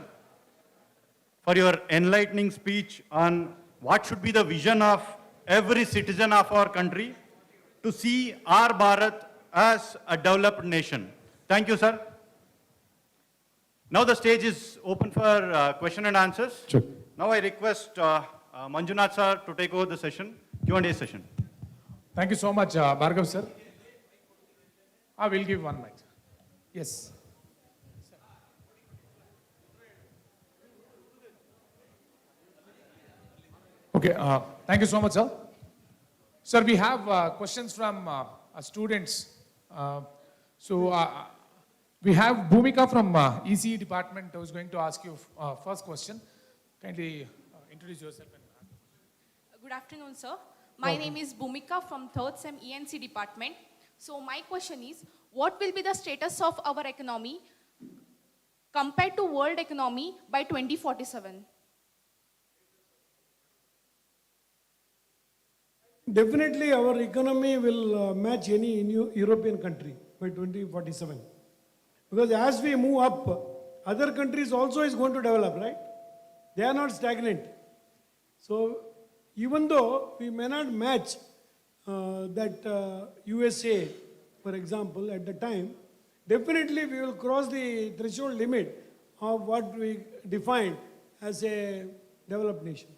for your enlightening speech on what should be the vision of every citizen of our country to see our Bharat as a developed nation. Thank you, sir. Now the stage is open for question and answers.
Sure.
Now I request Manjunath sir to take over the session, Q&A session.
Thank you so much, Bhargav sir. I will give one mic. Yes. Okay, thank you so much, sir. Sir, we have questions from students. We have Bhumika from ECE department who is going to ask you first question. Kindly introduce yourself.
Good afternoon, sir. My name is Bhumika from 3rd SEM ENC department. So my question is, what will be the status of our economy compared to world economy by 2047?
Definitely our economy will match any European country by 2047. Because as we move up, other countries also is going to develop, right? They are not stagnant. So even though we may not match that USA, for example, at the time, definitely we will cross the threshold limit of what we define as a developed nation.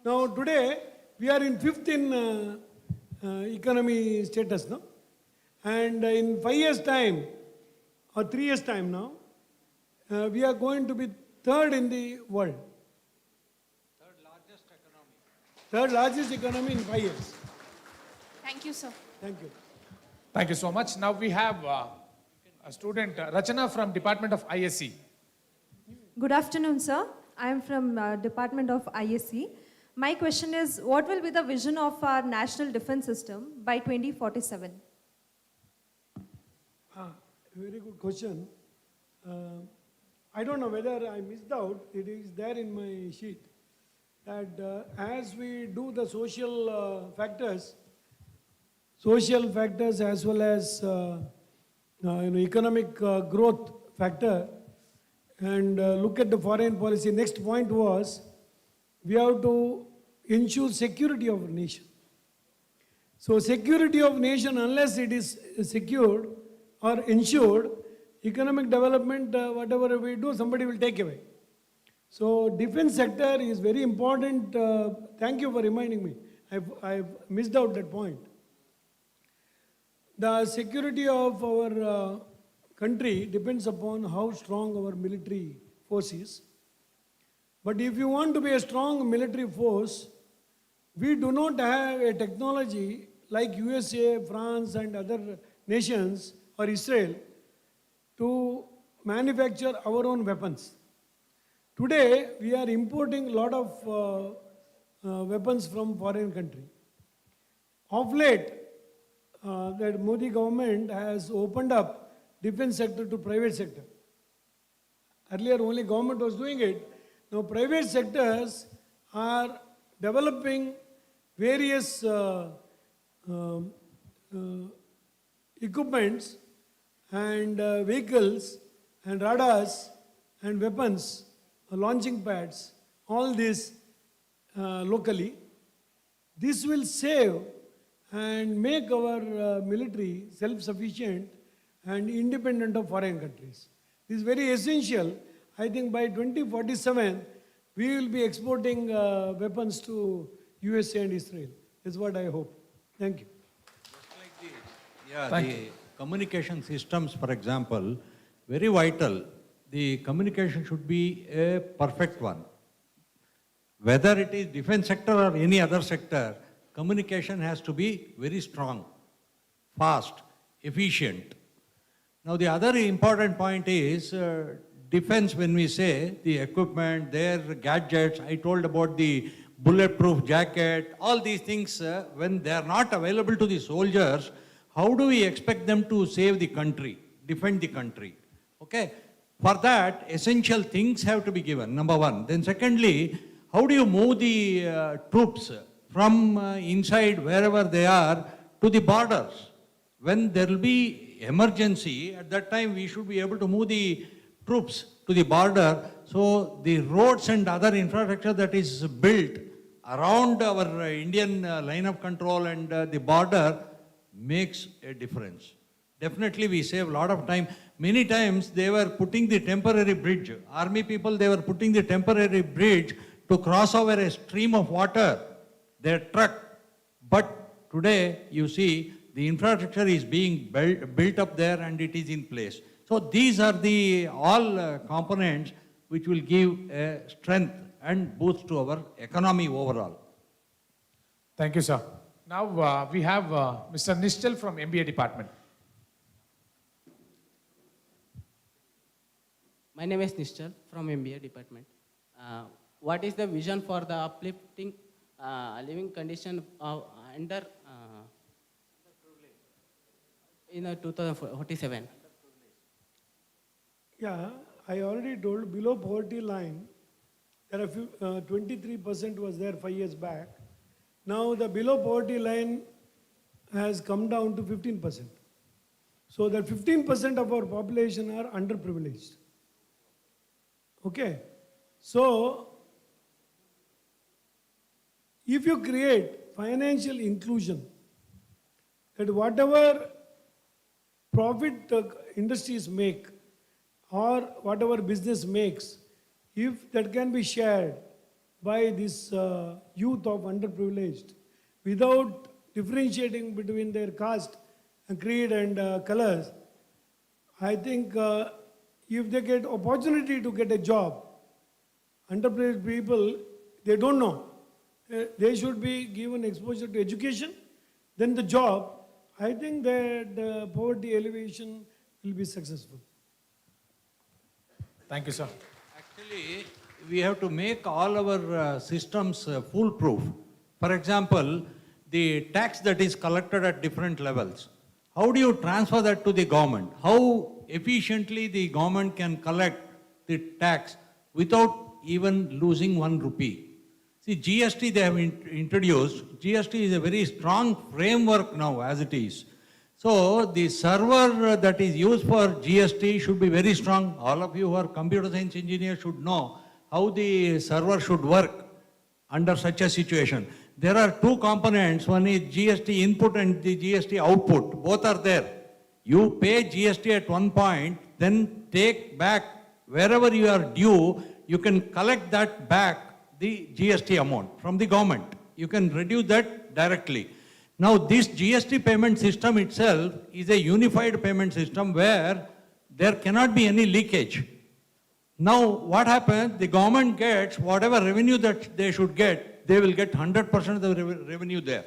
Now today, we are in 5th in economy status, no? And in 5 years' time, or 3 years' time now, we are going to be 3rd in the world. third largest economy in 5 years.
Thank you, sir.
Thank you.
Thank you so much. Now we have a student, Rachana from Department of ISC.
Good afternoon, sir. I am from Department of ISC. My question is, what will be the vision of our national defense system by 2047?
Very good question. I don't know whether I missed out. It is there in my sheet that as we do the social factors as well as economic growth factor, and look at the foreign policy. Next point was we have to ensure security of nation. So security of nation, unless it is secured or ensured, economic development, whatever we do, somebody will take away. So defense sector is very important. Thank you for reminding me. I've missed out that point. The security of our country depends upon how strong our military force is. But if you want to be a strong military force, we do not have a technology like USA, France and other nations or Israel to manufacture our own weapons. Today, we are importing a lot of weapons from foreign country. Of late, that Modi government has opened up defense sector to private sector. Earlier, only government was doing it. Now, private sectors are developing various equipments and vehicles and radars and weapons, launching pads, all this locally. This will save and make our military self-sufficient and independent of foreign countries. This is very essential. I think by 2047, we will be exporting weapons to USA and Israel. That's what I hope. Thank you.
Yeah, the communication systems, for example, very vital. The communication should be a perfect one. Whether it is defense sector or any other sector, communication has to be very strong, fast, efficient. Now the other important point is defense. When we say the equipment, their gadgets, I told about the bulletproof jacket, all these things, when they are not available to the soldiers, how do we expect them to save the country, defend the country? Okay, for that, essential things have to be given, number one. Then secondly, how do you move the troops from inside wherever they are to the borders? When there will be emergency, at that time we should be able to move the troops to the border. So the roads and other infrastructure that is built around our Indian line of control and the border makes a difference. Definitely we save a lot of time. Many times they were putting the temporary bridge. Army people, they were putting the temporary bridge to cross over a stream of water, their truck. But today, you see, the infrastructure is being built up there and it is in place. So these are the all components which will give strength and boost to our economy overall.
Thank you, sir. Now we have Mr. Nishchal from MBA department.
My name is Nishchal from MBA department. What is the vision for the uplifting living condition of under in 2047?
Yeah, I already told below poverty line, there are 23% was there 5 years back. Now the below poverty line has come down to 15%. So that 15% of our population are underprivileged. Okay, so if you create financial inclusion, that whatever profit industries make or whatever business makes, if that can be shared by this youth of underprivileged without differentiating between their caste and creed and colors, I think if they get opportunity to get a job, underprivileged people, they don't know. they should be given exposure to education, then the job. I think that the poverty elevation will be successful.
Thank you, sir.
Actually, we have to make all our systems foolproof. For example, the tax that is collected at different levels. How do you transfer that to the government? How efficiently the government can collect the tax without even losing 1 rupee? See, GST they have introduced. GST is a very strong framework now as it is. So the server that is used for GST should be very strong. All of you who are computer science engineers should know how the server should work under such a situation. There are 2 components. One is GST input and the GST output. Both are there. You pay GST at one point, then take back wherever you are due, you can collect that back, the GST amount from the government. You can reduce that directly. Now this GST payment system itself is a unified payment system where there cannot be any leakage. Now what happens, the government gets whatever revenue that they should get, they will get 100% of the revenue there.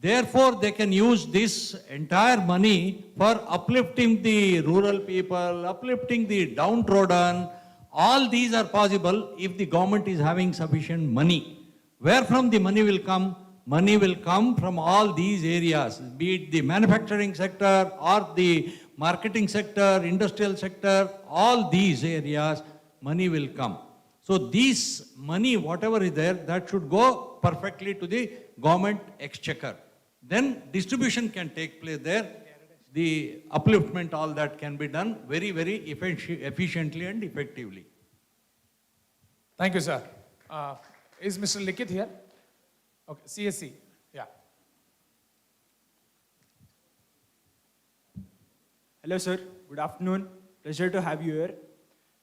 Therefore, they can use this entire money for uplifting the rural people, uplifting the downtrodden. All these are possible if the government is having sufficient money. Where from the money will come? Money will come from all these areas, be it the manufacturing sector or the marketing sector, industrial sector, all these areas, money will come. So this money, whatever is there, that should go perfectly to the government exchequer. Then distribution can take place there. The upliftment, all that can be done very, very efficiently and effectively.
Thank you, sir. Is Mr. Likith here? Okay, CSC. Yeah.
Hello, sir. Good afternoon. Pleasure to have you here.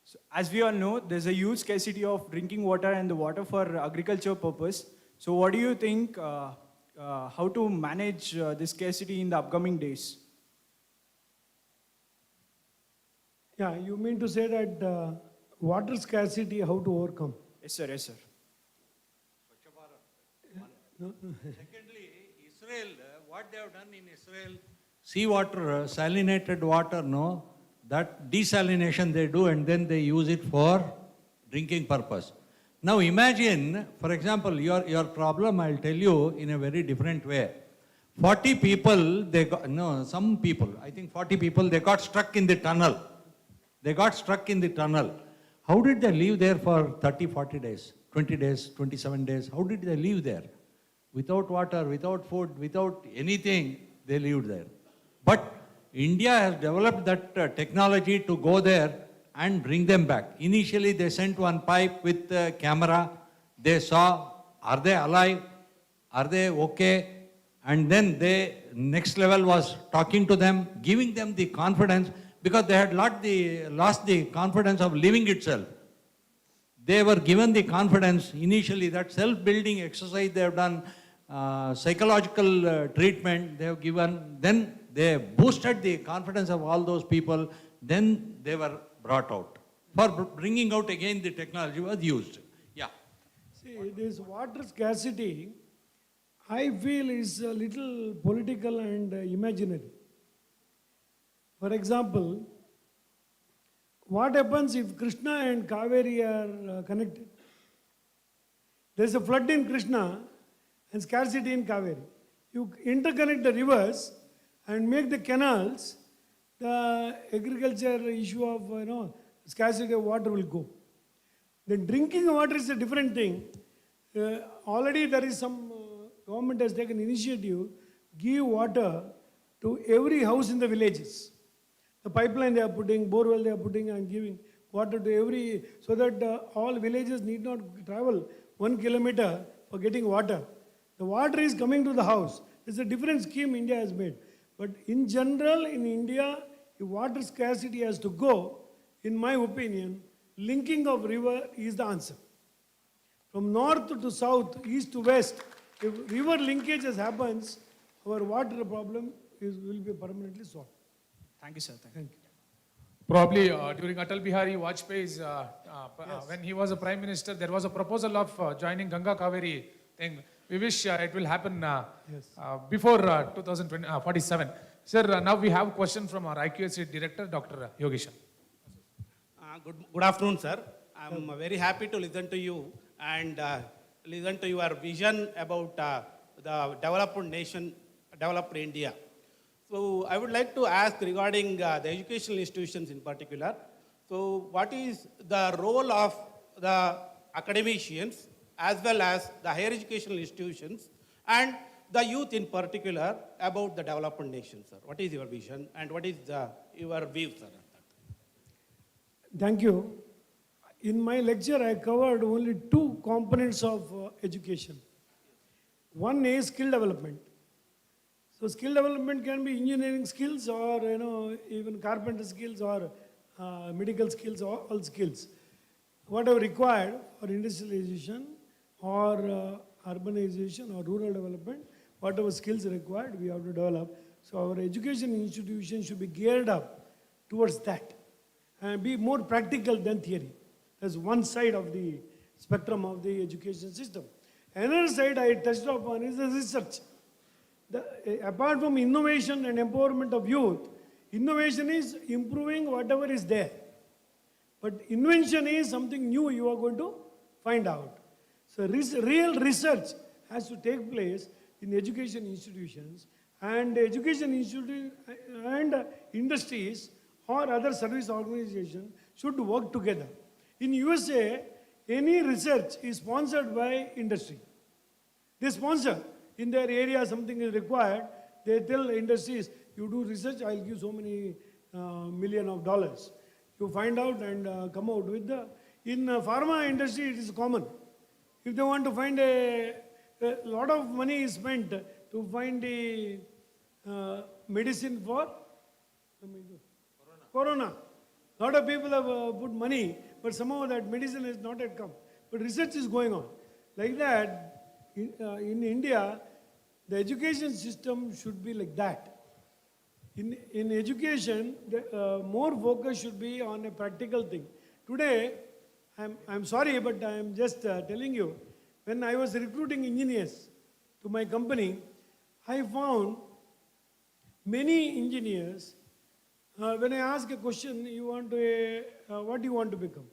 So, as we all know, there's a huge scarcity of drinking water and the water for agriculture purpose. So, what do you think? How to manage this scarcity in the upcoming days?
Yeah, you mean to say that water scarcity, how to overcome?
Yes, sir. Yes, sir.
Secondly, Israel, what they have done in Israel, seawater, salinated water, no, that desalination they do and then they use it for drinking purpose. Now imagine, for example, your problem, I'll tell you in a very different way. 40 people, some people, I think 40 people, they got stuck in the tunnel. They got stuck in the tunnel. How did they live there for 30, 40 days, 20 days, 27 days? How did they live there? Without water, without food, without anything, they lived there. But India has developed that technology to go there and bring them back. Initially, they sent one pipe with a camera. They saw, are they alive? Are they okay? And then next level was talking to them, giving them the confidence, because they had lost the confidence of living itself. They were given the confidence initially, that self-building exercise they have done, psychological treatment they have given, then they boosted the confidence of all those people, then they were brought out. For bringing out again, the technology was used. Yeah.
See, this water scarcity, I feel is a little political and imaginary. For example, what happens if Krishna and Kaveri are connected? There's a flood in Krishna and scarcity in Kaveri. You interconnect the rivers and make the canals, the agriculture issue of scarcity of water will go. Then drinking water is a different thing. Already there is some government has taken initiative, give water to every house in the villages. The pipeline they are putting, borewell they are putting and giving water to every, so that all villages need not travel 1 kilometer for getting water. The water is coming to the house. It's a different scheme India has made. But in general, in India, if water scarcity has to go, in my opinion, linking of river is the answer. From north to south, east to west, if river linkages happens, our water problem will be permanently solved.
Thank you, sir. Thank you.
Probably during Atal Bihari Vajpayee's, when he was a prime minister, there was a proposal of joining Ganga Kaveri thing. We wish it will happen before 2047. Sir, now we have a question from our IQAC director, Dr. Yogishan.
Good afternoon, sir. I'm very happy to listen to you and listen to your vision about the developed nation, developed India. So I would like to ask regarding the educational institutions in particular. So what is the role of the academicians as well as the higher educational institutions and the youth in particular about the developed nation, sir? What is your vision and what is your view, sir?
Thank you. In my lecture, I covered only two components of education. One is skill development. So skill development can be engineering skills or even carpenter skills or medical skills or all skills. Whatever required for industrialization or urbanization or rural development, whatever skills required, we have to develop. So our education institution should be geared up towards that and be more practical than theory. That's one side of the spectrum of the education system. Another side I touched upon is the research. Apart from innovation and empowerment of youth, innovation is improving whatever is there. But invention is something new you are going to find out. So real research has to take place in education institutions, and education institutions and industries or other service organizations should work together. In USA, any research is sponsored by industry. They sponsor. In their area, something is required. They tell industries, you do research, I'll give so many million of dollars. You find out and come out with the... In pharma industry, it is common. If they want to find a lot of money is spent to find the medicine for Corona. A lot of people have put money, but somehow that medicine has not yet come. But research is going on. Like that, in India, the education system should be like that. In education, more focus should be on a practical thing. Today, I'm sorry, but I'm just telling you, when I was recruiting engineers to my company, I found many engineers, when I ask a question, what do you want to become?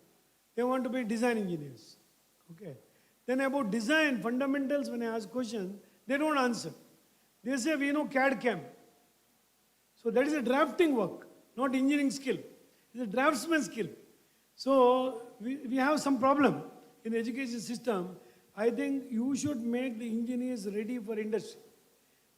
They want to be design engineers. Okay. Then about design fundamentals, when I ask questions, they don't answer. They say, we know CAD CAM. So that is a drafting work, not engineering skill. It's a draftsman skill. So we have some problem in the education system. I think you should make the engineers ready for industry.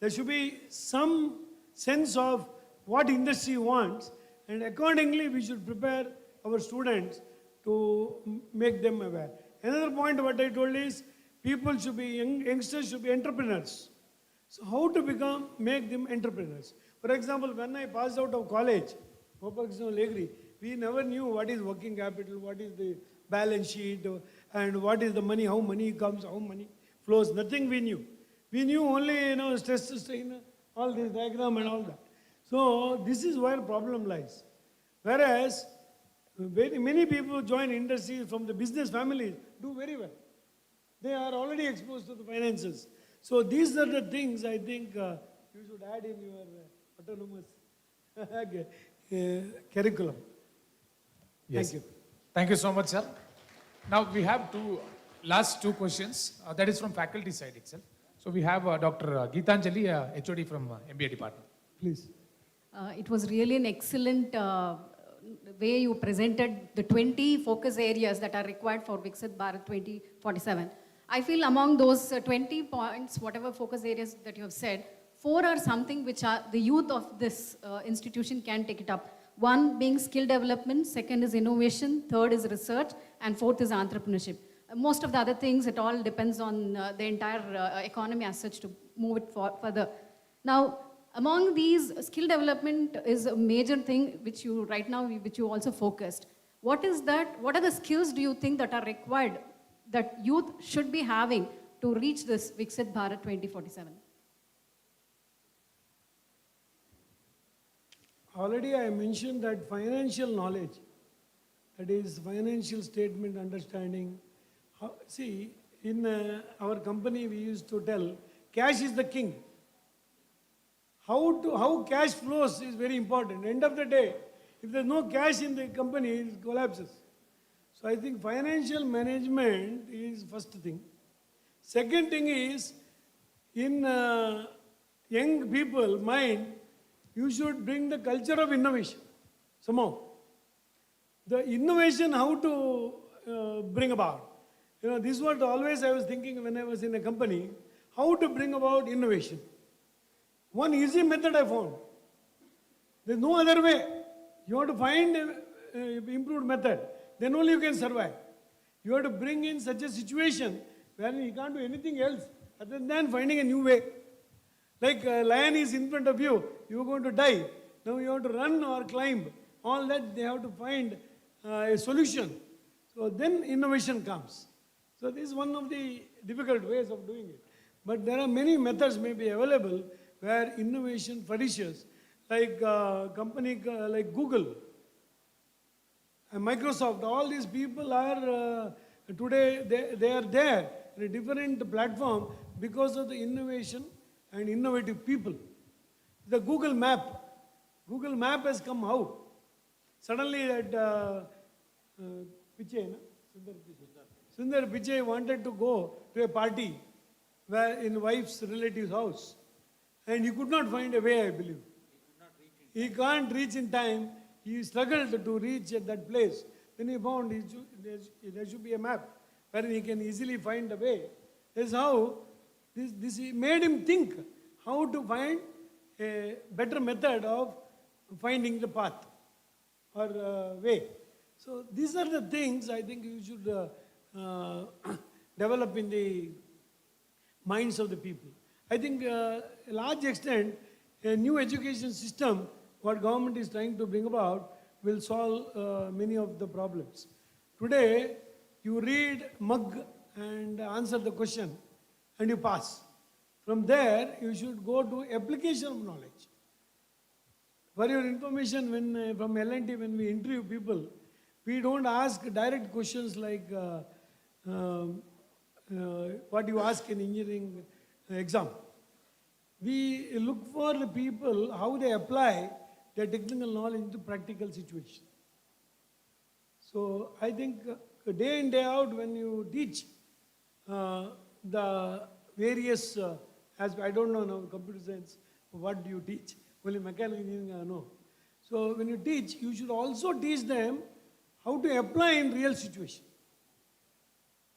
There should be some sense of what industry wants, and accordingly we should prepare our students to make them aware. Another point what I told is, people should be, youngsters should be entrepreneurs. So how to make them entrepreneurs? For example, when I passed out of college, we never knew what is working capital, what is the balance sheet, and what is the money, how money comes, how money flows. Nothing we knew. We knew only, stress, strain, all this diagram and all that. So this is where problem lies. Whereas, very many people join industries from the business families, do very well. They are already exposed to the finances. So these are the things I think you should add in your autonomous curriculum.
Yes.
Thank you.
Thank you so much, sir. Now we have last two questions. That is from faculty side itself. So we have Dr. Geetanjali, HOD from MBA department.
Please.
It was really an excellent way you presented the 20 focus areas that are required for Vikasith Bharat 2047. I feel among those 20 points, whatever focus areas that you have said, 4 are something which are the youth of this institution can take it up. One being skill development, second is innovation, third is research, and fourth is entrepreneurship. Most of the other things, it all depends on the entire economy as such to move it further. Now, among these, skill development is a major thing which you right now, which you also focused. What is that? What are the skills do you think that are required that youth should be having to reach this Vikasith Bharat 2047?
Already I mentioned that financial knowledge, that is financial statement understanding. See, in our company we used to tell, cash is the king. How cash flows is very important. End of the day, if there's no cash in the company, it collapses. So I think financial management is first thing. Second thing is, in young people mind, you should bring the culture of innovation somehow. The innovation, how to bring about. This is what always I was thinking when I was in a company, how to bring about innovation. One easy method I found. There's no other way. You have to find an improved method. Then only you can survive. You have to bring in such a situation where you can't do anything else other than finding a new way. Like a lion is in front of you, you're going to die. Now you have to run or climb. All that they have to find a solution. So then innovation comes. So this is one of the difficult ways of doing it. But there are many methods may be available where innovation flourishes, like company like Google and Microsoft. All these people are today they are there in a different platform because of the innovation and innovative people. The Google Map has come out. Suddenly that Pichai, Sundar Pichai wanted to go to a party where in wife's relative's house. And he could not find a way, I believe. He can't reach in time. He struggled to reach at that place. Then he found there should be a map where he can easily find a way. That's how this made him think how to find a better method of finding the path or way. So these are the things I think you should develop in the minds of the people. I think a large extent, a new education system, what government is trying to bring about, will solve many of the problems. Today, you read mug and answer the question and you pass. From there, you should go to application of knowledge. For your information, when from L&T, when we interview people, we don't ask direct questions like what you ask in engineering exam. We look for the people, how they apply their technical knowledge to practical situation. So I think day in, day out, when you teach the various, I don't know now, computer science, what do you teach? Only mechanical engineering I know. So when you teach, you should also teach them how to apply in real situation.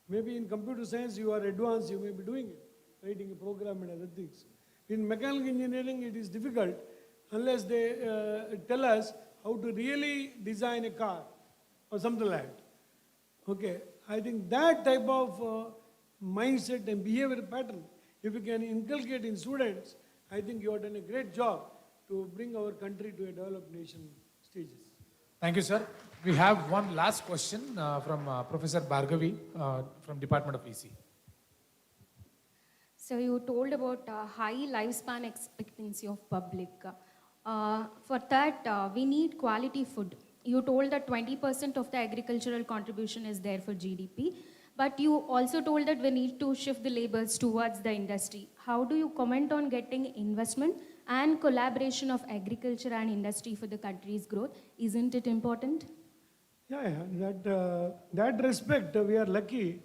Maybe in computer science you are advanced, you may be doing it, writing a program and other things. In mechanical engineering it is difficult unless they tell us how to really design a car or something like that. Okay, I think that type of mindset and behavior pattern, if you can inculcate in students, I think you have done a great job to bring our country to a developed nation stages.
Thank you, sir. We have one last question from Professor Bhargavi from Department of EC.
So you told about high lifespan expectancy of public. For that, we need quality food. You told that 20% of the agricultural contribution is there for GDP, but you also told that we need to shift the labors towards the industry. How do you comment on getting investment and collaboration of agriculture and industry for the country's growth? Isn't it important?
That respect, we are lucky.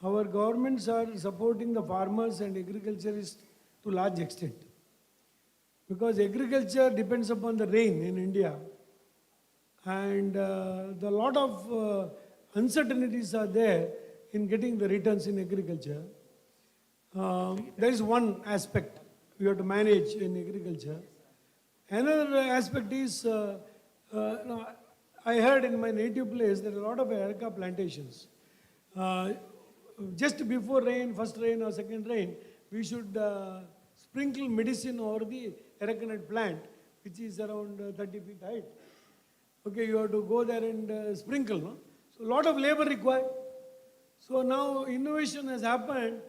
Our governments are supporting the farmers and agriculturists to large extent. Because agriculture depends upon the rain in India. And the lot of uncertainties are there in getting the returns in agriculture. There is one aspect we have to manage in agriculture. Another aspect is, I heard in my native place there are a lot of areca plantations. Just before rain, first rain or second rain, we should sprinkle medicine over the areca nut plant, which is around 30 feet height. Okay, you have to go there and sprinkle. No? So a lot of labor required. So now innovation has happened.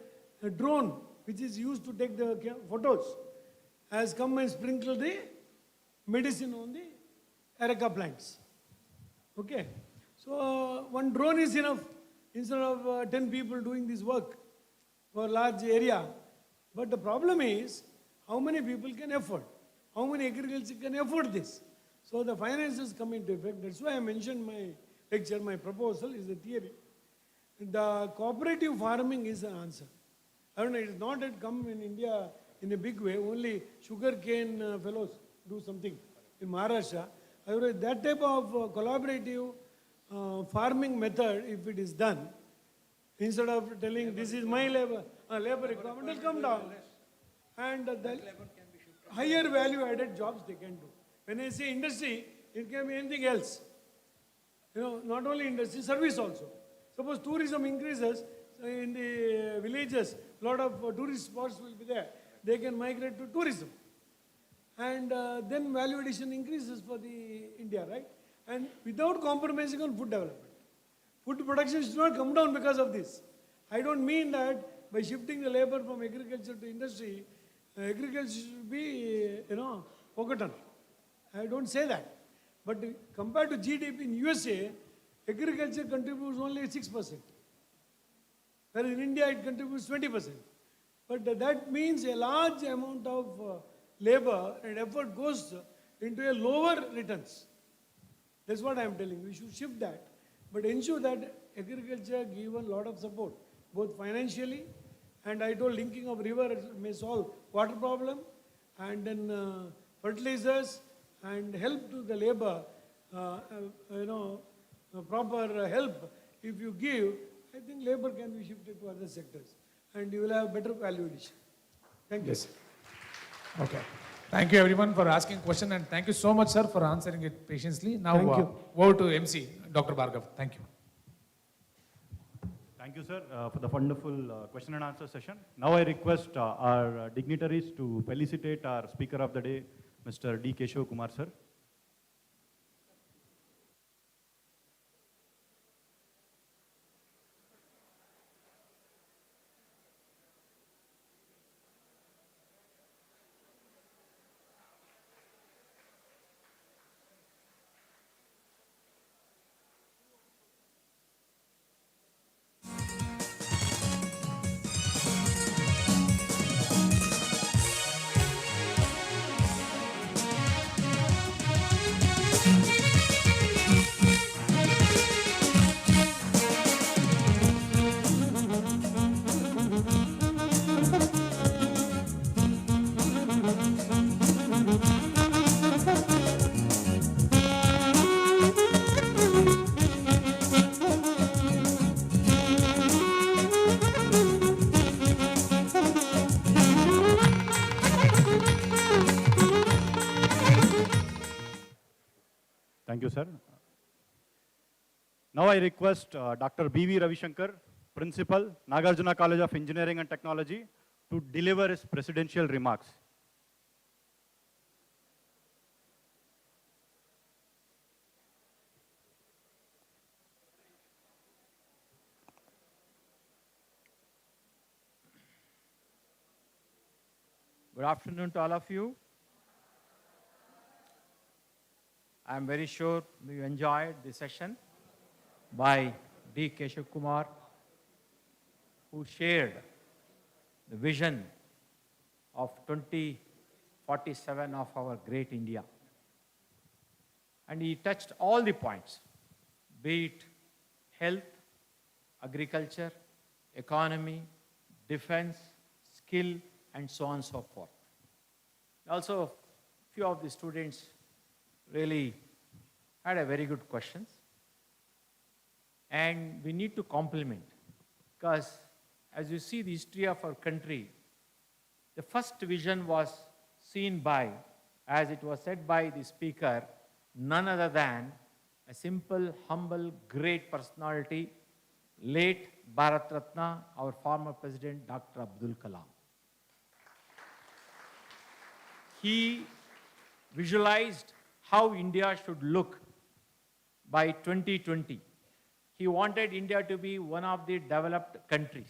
A drone, which is used to take the photos, has come and sprinkled the medicine on the areca plants. Okay, so one drone is enough instead of 10 people doing this work. for large area. But the problem is, how many people can afford? How many agriculture can afford this? So the finances come into effect. That's why I mentioned my lecture, my proposal is a theory. The cooperative farming is an answer. I don't know, it is not yet come in India in a big way. Only sugarcane fellows do something in Maharashtra. Otherwise, that type of collaborative farming method, if it is done, instead of telling this is my labor requirement, will come down. And the higher value added jobs they can do. When I say industry, it can be anything else. You know, not only industry, service also. Suppose tourism increases in the villages, a lot of tourist spots will be there. They can migrate to tourism. And then value addition increases for the India, right? And without compromising on food development. Food production should not come down because of this. I don't mean that by shifting the labor from agriculture to industry, agriculture should be, forgotten. I don't say that. But compared to GDP in USA, agriculture contributes only 6%. Whereas in India, it contributes 20%. But that means a large amount of labor and effort goes into a lower returns. That's what I am telling you. We should shift that. But ensure that agriculture given a lot of support, both financially, and I told linking of river may solve water problem, and then fertilizers, and help to the labor, proper help. If you give, I think labor can be shifted to other sectors, and you will have better value addition. Thank you.
Yes. Okay. Thank you everyone for asking question, and thank you so much, sir, for answering it patiently. Now, over to MC, Dr. Bhargav. Thank you.
Thank you, sir, for the wonderful question and answer session. Now I request our dignitaries to felicitate our speaker of the day, Mr. D. Keshav Kumar, sir. Thank you, sir. Now I request Dr. B.V. Ravishankar, Principal, Nagarjuna College of Engineering and Technology, to deliver his presidential remarks.
Good afternoon to all of you. I am very sure you enjoyed the session by D. Keshav Kumar, who shared the vision of 2047 of our great India. And he touched all the points, be it health, agriculture, economy, defense, skill, and so on and so forth. Also, a few of the students really had a very good questions. And we need to compliment, because as you see the history of our country, the first vision was seen by, as it was said by the speaker, none other than a simple, humble, great personality, late Bharat Ratna, our former president, Dr. Abdul Kalam. He visualized how India should look by 2020. He wanted India to be one of the developed countries,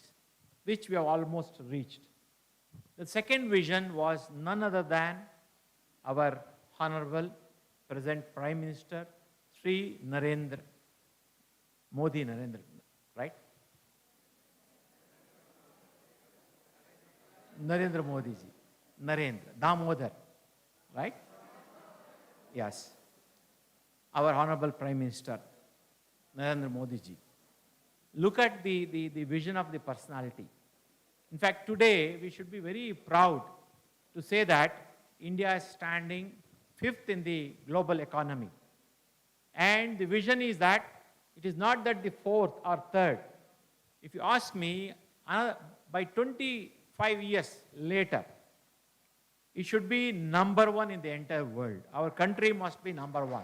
which we have almost reached. The second vision was none other than our Honorable present Prime Minister, Sri Narendra Modi, right? Narendra Modi ji. Narendra, Damodar, right? Yes. Our Honorable Prime Minister, Narendra Modi ji. Look at the vision of the personality. In fact, today we should be very proud to say that India is standing 5th in the global economy. And the vision is that it is not that the 4th or 3rd. If you ask me, by 25 years later, it should be number 1 in the entire world. Our country must be number 1.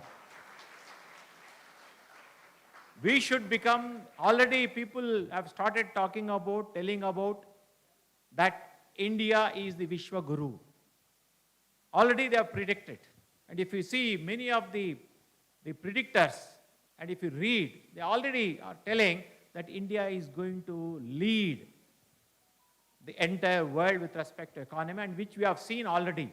We should become, already people have started talking about, telling about that India is the Vishwa Guru. Already they have predicted. And if you see many of the predictors, and if you read, they already are telling that India is going to lead the entire world with respect to economy, and which we have seen already.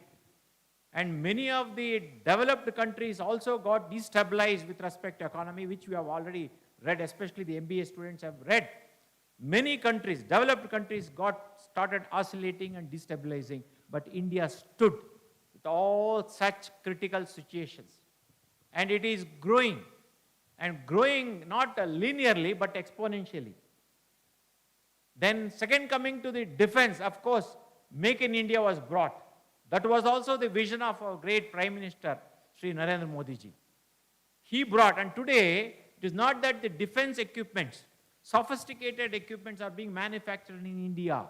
And many of the developed countries also got destabilized with respect to economy, which we have already read, especially the MBA students have read. Many countries, developed countries, started oscillating and destabilizing, but India stood with all such critical situations. And it is growing, and growing not linearly, but exponentially. Then second, coming to the defense, of course, Make in India was brought. That was also the vision of our great Prime Minister, Sri Narendra Modi ji. He brought, and today, it is not that the defense equipments, sophisticated equipments are being manufactured in India.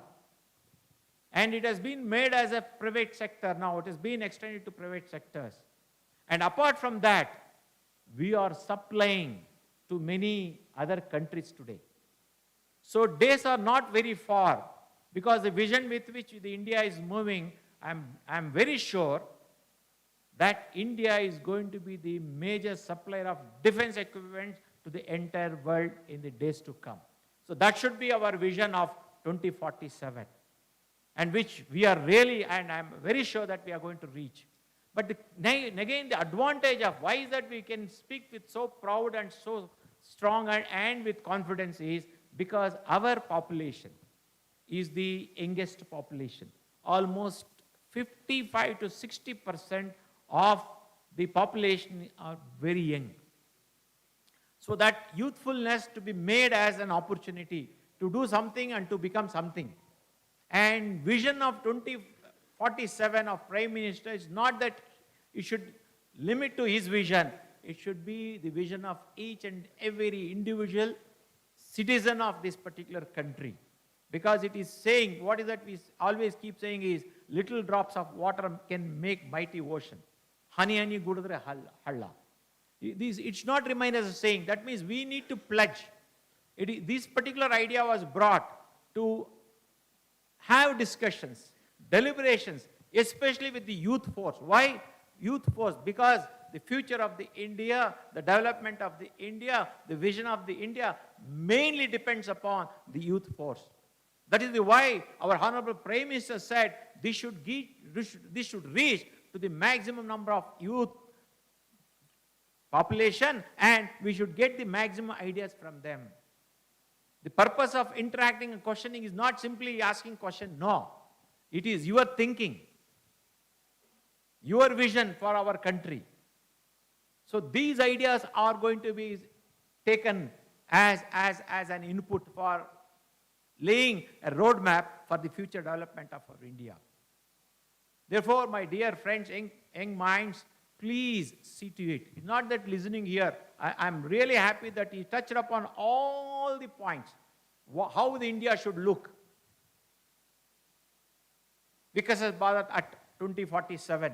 And it has been made as a private sector now. It has been extended to private sectors. And apart from that, we are supplying to many other countries today. So days are not very far, because the vision with which the India is moving, I'm very sure that India is going to be the major supplier of defense equipment to the entire world in the days to come. So that should be our vision of 2047, and which we are really, and I'm very sure that we are going to reach. But again, the advantage of why is that we can speak with so proud and so strong and with confidence is because our population is the youngest population. Almost 55 to 60% of the population are very young. So that youthfulness to be made as an opportunity to do something and to become something. And vision of 2047 of Prime Minister is not that it should limit to his vision. It should be the vision of each and every individual citizen of this particular country. Because it is saying, what is that we always keep saying is, little drops of water can make mighty ocean. Hani hani gudadre halla. It should not remain as a saying. That means we need to pledge. This particular idea was brought to have discussions, deliberations, especially with the youth force. Why youth force? Because the future of the India, the development of the India, the vision of the India mainly depends upon the youth force. That is why our Honorable Prime Minister said this should reach to the maximum number of youth population, and we should get the maximum ideas from them. The purpose of interacting and questioning is not simply asking question, no. It is your thinking, your vision for our country. So these ideas are going to be taken as an input for laying a roadmap for the future development of our India. Therefore, my dear friends, young minds, please see to it. It's not that listening here. I'm really happy that he touched upon all the points, how the India should look. Vikasith Bharat at 2047,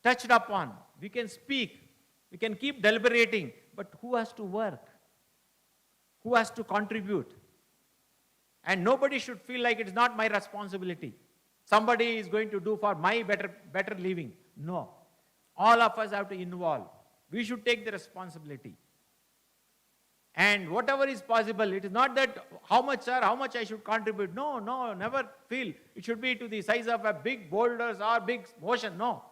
touched upon. We can speak, we can keep deliberating, but who has to work? Who has to contribute? And nobody should feel like it's not my responsibility. Somebody is going to do for my better living. No. All of us have to involve. We should take the responsibility. And whatever is possible, it is not that how much, sir, how much I should contribute. No, never feel it should be to the size of a big boulders or big ocean. No.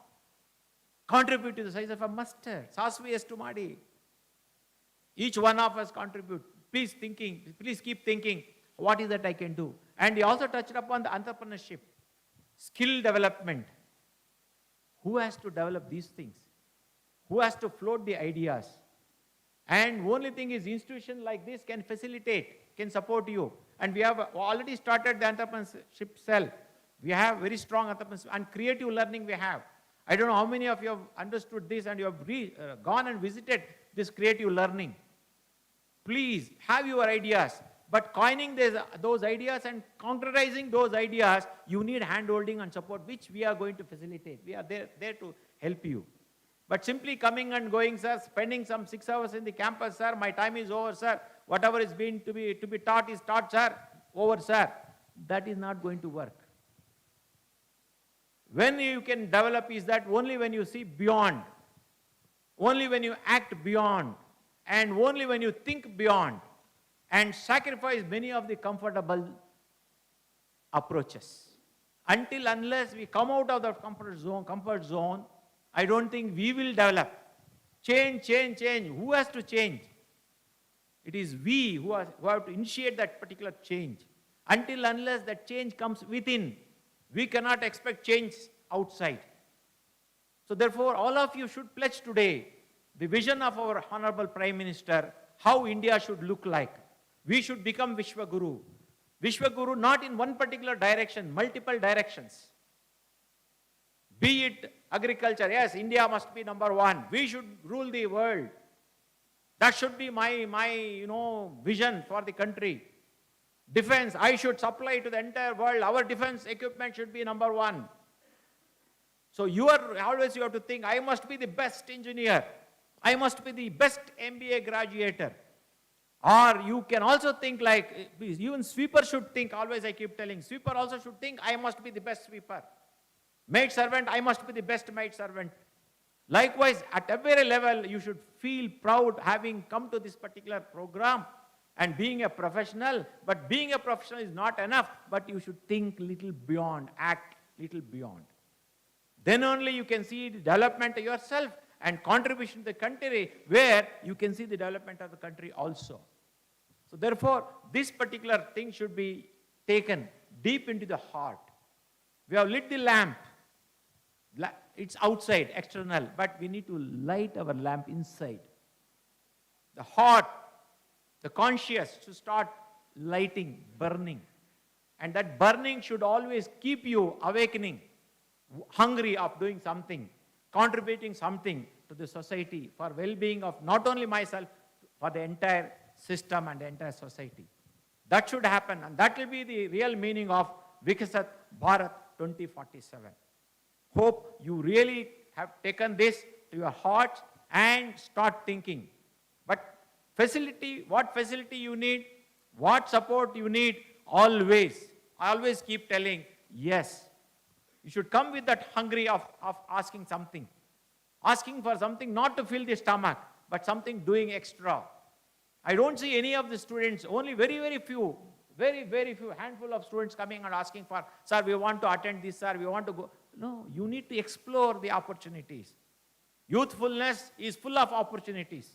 Contribute to the size of a mustard. Sasvi estu madi. Each one of us contribute. Please keep thinking, what is that I can do? And he also touched upon the entrepreneurship. skill development. Who has to develop these things? Who has to float the ideas? And only thing is, institution like this can facilitate, can support you. And we have already started the entrepreneurship cell. We have very strong entrepreneurship and creative learning we have. I don't know how many of you have understood this and you have gone and visited this creative learning. Please have your ideas, but coining those ideas and concretizing those ideas, you need hand-holding and support, which we are going to facilitate. We are there to help you. But simply coming and going, sir, spending some 6 hours in the campus, sir, my time is over, sir, whatever is being to be taught is taught, sir, over, sir. That is not going to work. When you can develop is that only when you see beyond, only when you act beyond, and only when you think beyond, and sacrifice many of the comfortable approaches. Until unless we come out of the comfort zone, I don't think we will develop. Change. Who has to change? It is we who have to initiate that particular change. Until unless that change comes within, we cannot expect change outside. So therefore, all of you should pledge today the vision of our Honorable Prime Minister, how India should look like. We should become Vishwaguru. Vishwaguru not in one particular direction, multiple directions. Be it agriculture, yes, India must be number one. We should rule the world. That should be my vision for the country. Defense, I should supply to the entire world. Our defense equipment should be number one. So you have to think, I must be the best engineer. I must be the best MBA graduator. Or you can also think like, even sweeper should think, always I keep telling, sweeper also should think, I must be the best sweeper. Maid servant, I must be the best maid servant. Likewise, at every level, you should feel proud having come to this particular program and being a professional. But being a professional is not enough, but you should think little beyond, act little beyond. Then only you can see the development of yourself and contribution to the country, where you can see the development of the country also. So therefore, this particular thing should be taken deep into the heart. We have lit the lamp. It's outside, external, but we need to light our lamp inside. The heart, the conscious should start lighting, burning. And that burning should always keep you awakening, hungry of doing something, contributing something to the society for well-being of not only myself, for the entire system and the entire society. That should happen, and that will be the real meaning of Vikasith Bharat 2047. Hope you really have taken this to your heart and start thinking. But facility, what facility you need, what support you need, always, I always keep telling, yes. You should come with that hungry of asking something. Asking for something not to fill the stomach, but something doing extra. I don't see any of the students, only very few, very few handful of students coming and asking for, sir, we want to attend this, sir, we want to go. No, you need to explore the opportunities. Youthfulness is full of opportunities.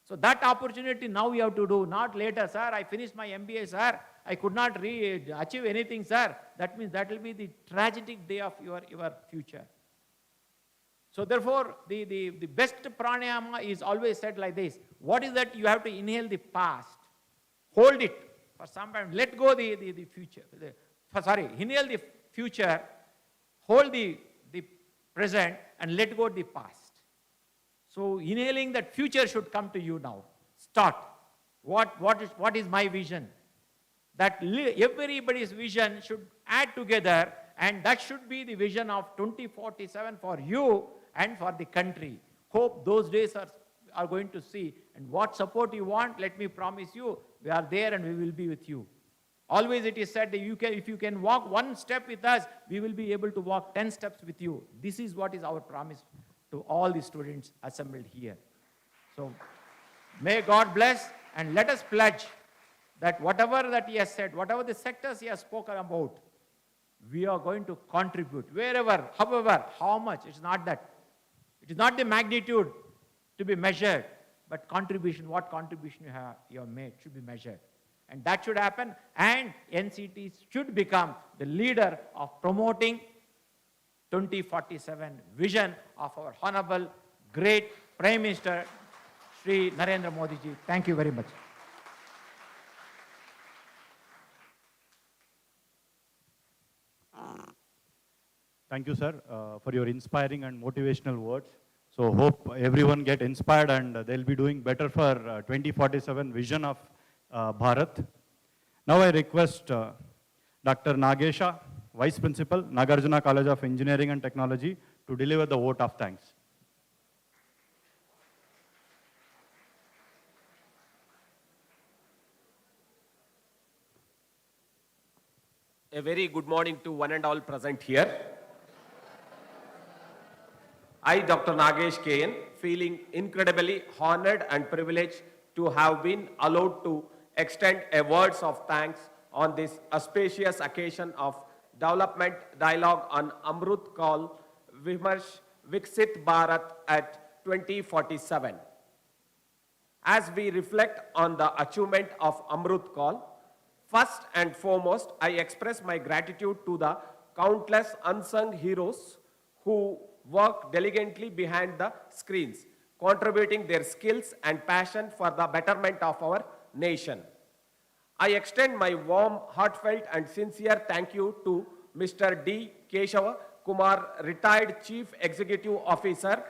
So that opportunity now you have to do, not later, sir, I finished my MBA, sir, I could not achieve anything, sir. That means that will be the tragic day of your future. So therefore, the best pranayama is always said like this. What is that? You have to inhale the past. Hold it for some time. Let go the future. Inhale the future. Hold the present and let go the past. So inhaling that future should come to you now. Start. What is my vision? That everybody's vision should add together, and that should be the vision of 2047 for you and for the country. Hope those days are going to see. And what support you want, let me promise you, we are there and we will be with you. Always it is said that if you can walk one step with us, we will be able to walk 10 steps with you. This is what is our promise to all the students assembled here. So may God bless, and let us pledge that whatever that he has said, whatever the sectors he has spoken about, we are going to contribute wherever, however, how much. It's not that. It is not the magnitude to be measured, but contribution, what contribution you have made should be measured. And that should happen, and NCT should become the leader of promoting 2047 vision of our honorable, great Prime Minister, Shri Narendra Modi ji. Thank you very much.
Thank you, sir, for your inspiring and motivational words. So hope everyone get inspired and they'll be doing better for 2047 vision of Bharat. Now I request Dr. Nagesha, Vice Principal, Nagarjuna College of Engineering and Technology, to deliver the vote of thanks.
A very good morning to one and all present here. I, Dr. Nagesh KN, feeling incredibly honored and privileged to have been allowed to extend a words of thanks on this auspicious occasion of development dialogue on AMRIT KAAL Vikasith Bharat at 2047. As we reflect on the achievement of AMRIT KAAL, first and foremost, I express my gratitude to the countless unsung heroes who work diligently behind the screens, contributing their skills and passion for the betterment of our nation. I extend my warm, heartfelt and sincere thank you to Mr. D. Keshava Kumar, retired Chief Executive Officer,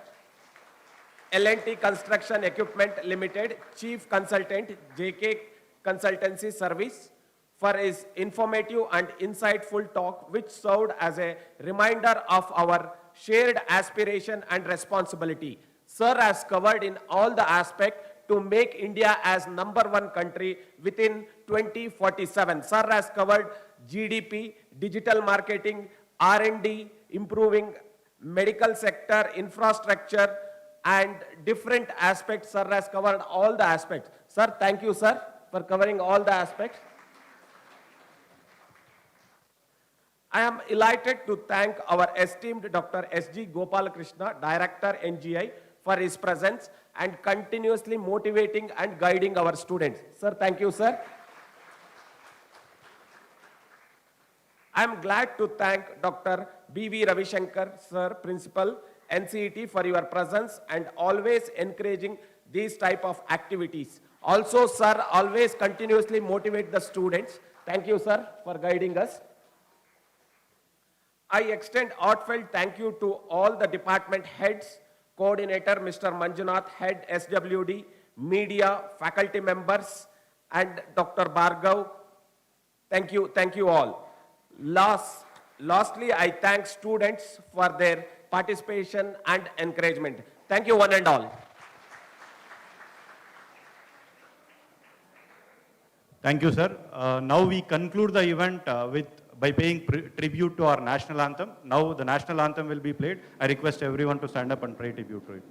L&T Construction Equipment Limited, Chief Consultant, JK Consultancy Service, for his informative and insightful talk, which served as a reminder of our shared aspiration and responsibility. Sir has covered in all the aspects to make India as #1 country within 2047. Sir has covered GDP, digital marketing, R&D, improving medical sector, infrastructure, and different aspects. Sir has covered all the aspects. Sir, thank you, sir, for covering all the aspects. I am elated to thank our esteemed Dr. S.G. Gopalakrishna, Director, NGI, for his presence and continuously motivating and guiding our students. Sir, thank you, sir. I am glad to thank Dr. B.V. Ravishankar, sir, Principal, NCET, for your presence and always encouraging these type of activities. Also, sir, always continuously motivate the students. Thank you, sir, for guiding us. I extend heartfelt thank you to all the department heads, coordinator Mr. Manjunath, head SWD, media, faculty members, and Dr. Bhargav. Thank you all. Lastly, I thank students for their participation and encouragement. Thank you one and all.
Thank you, sir. Now we conclude the event by paying tribute to our national anthem. Now the national anthem will be played. I request everyone to stand up and pay tribute to it.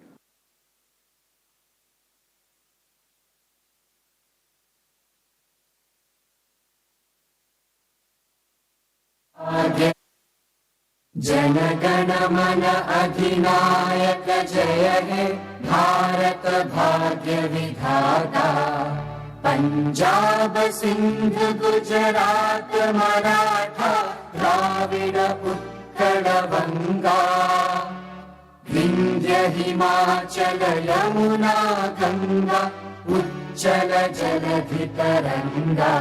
जनगण मन अधिनायक जय हे भारत भाग्य विधाता पंजाब सिंध गुजरात मराठा द्राविड़ उत्कल बंगा विंध्य हिमाचल यमुना गंगा उज्जल जलधि तरंगा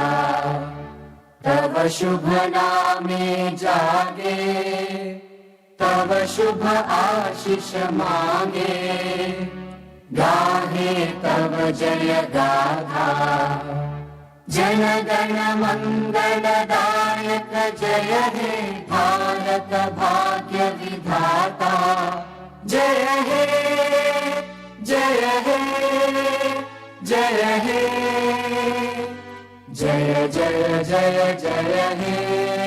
तव शुभ नामे जागे तव शुभ आशीष मांगे गाहे तव जय गाथा जन गण मंगल दायक जय हे भारत भाग्य विधाता जय हे जय हे जय हे जय जय जय जय हे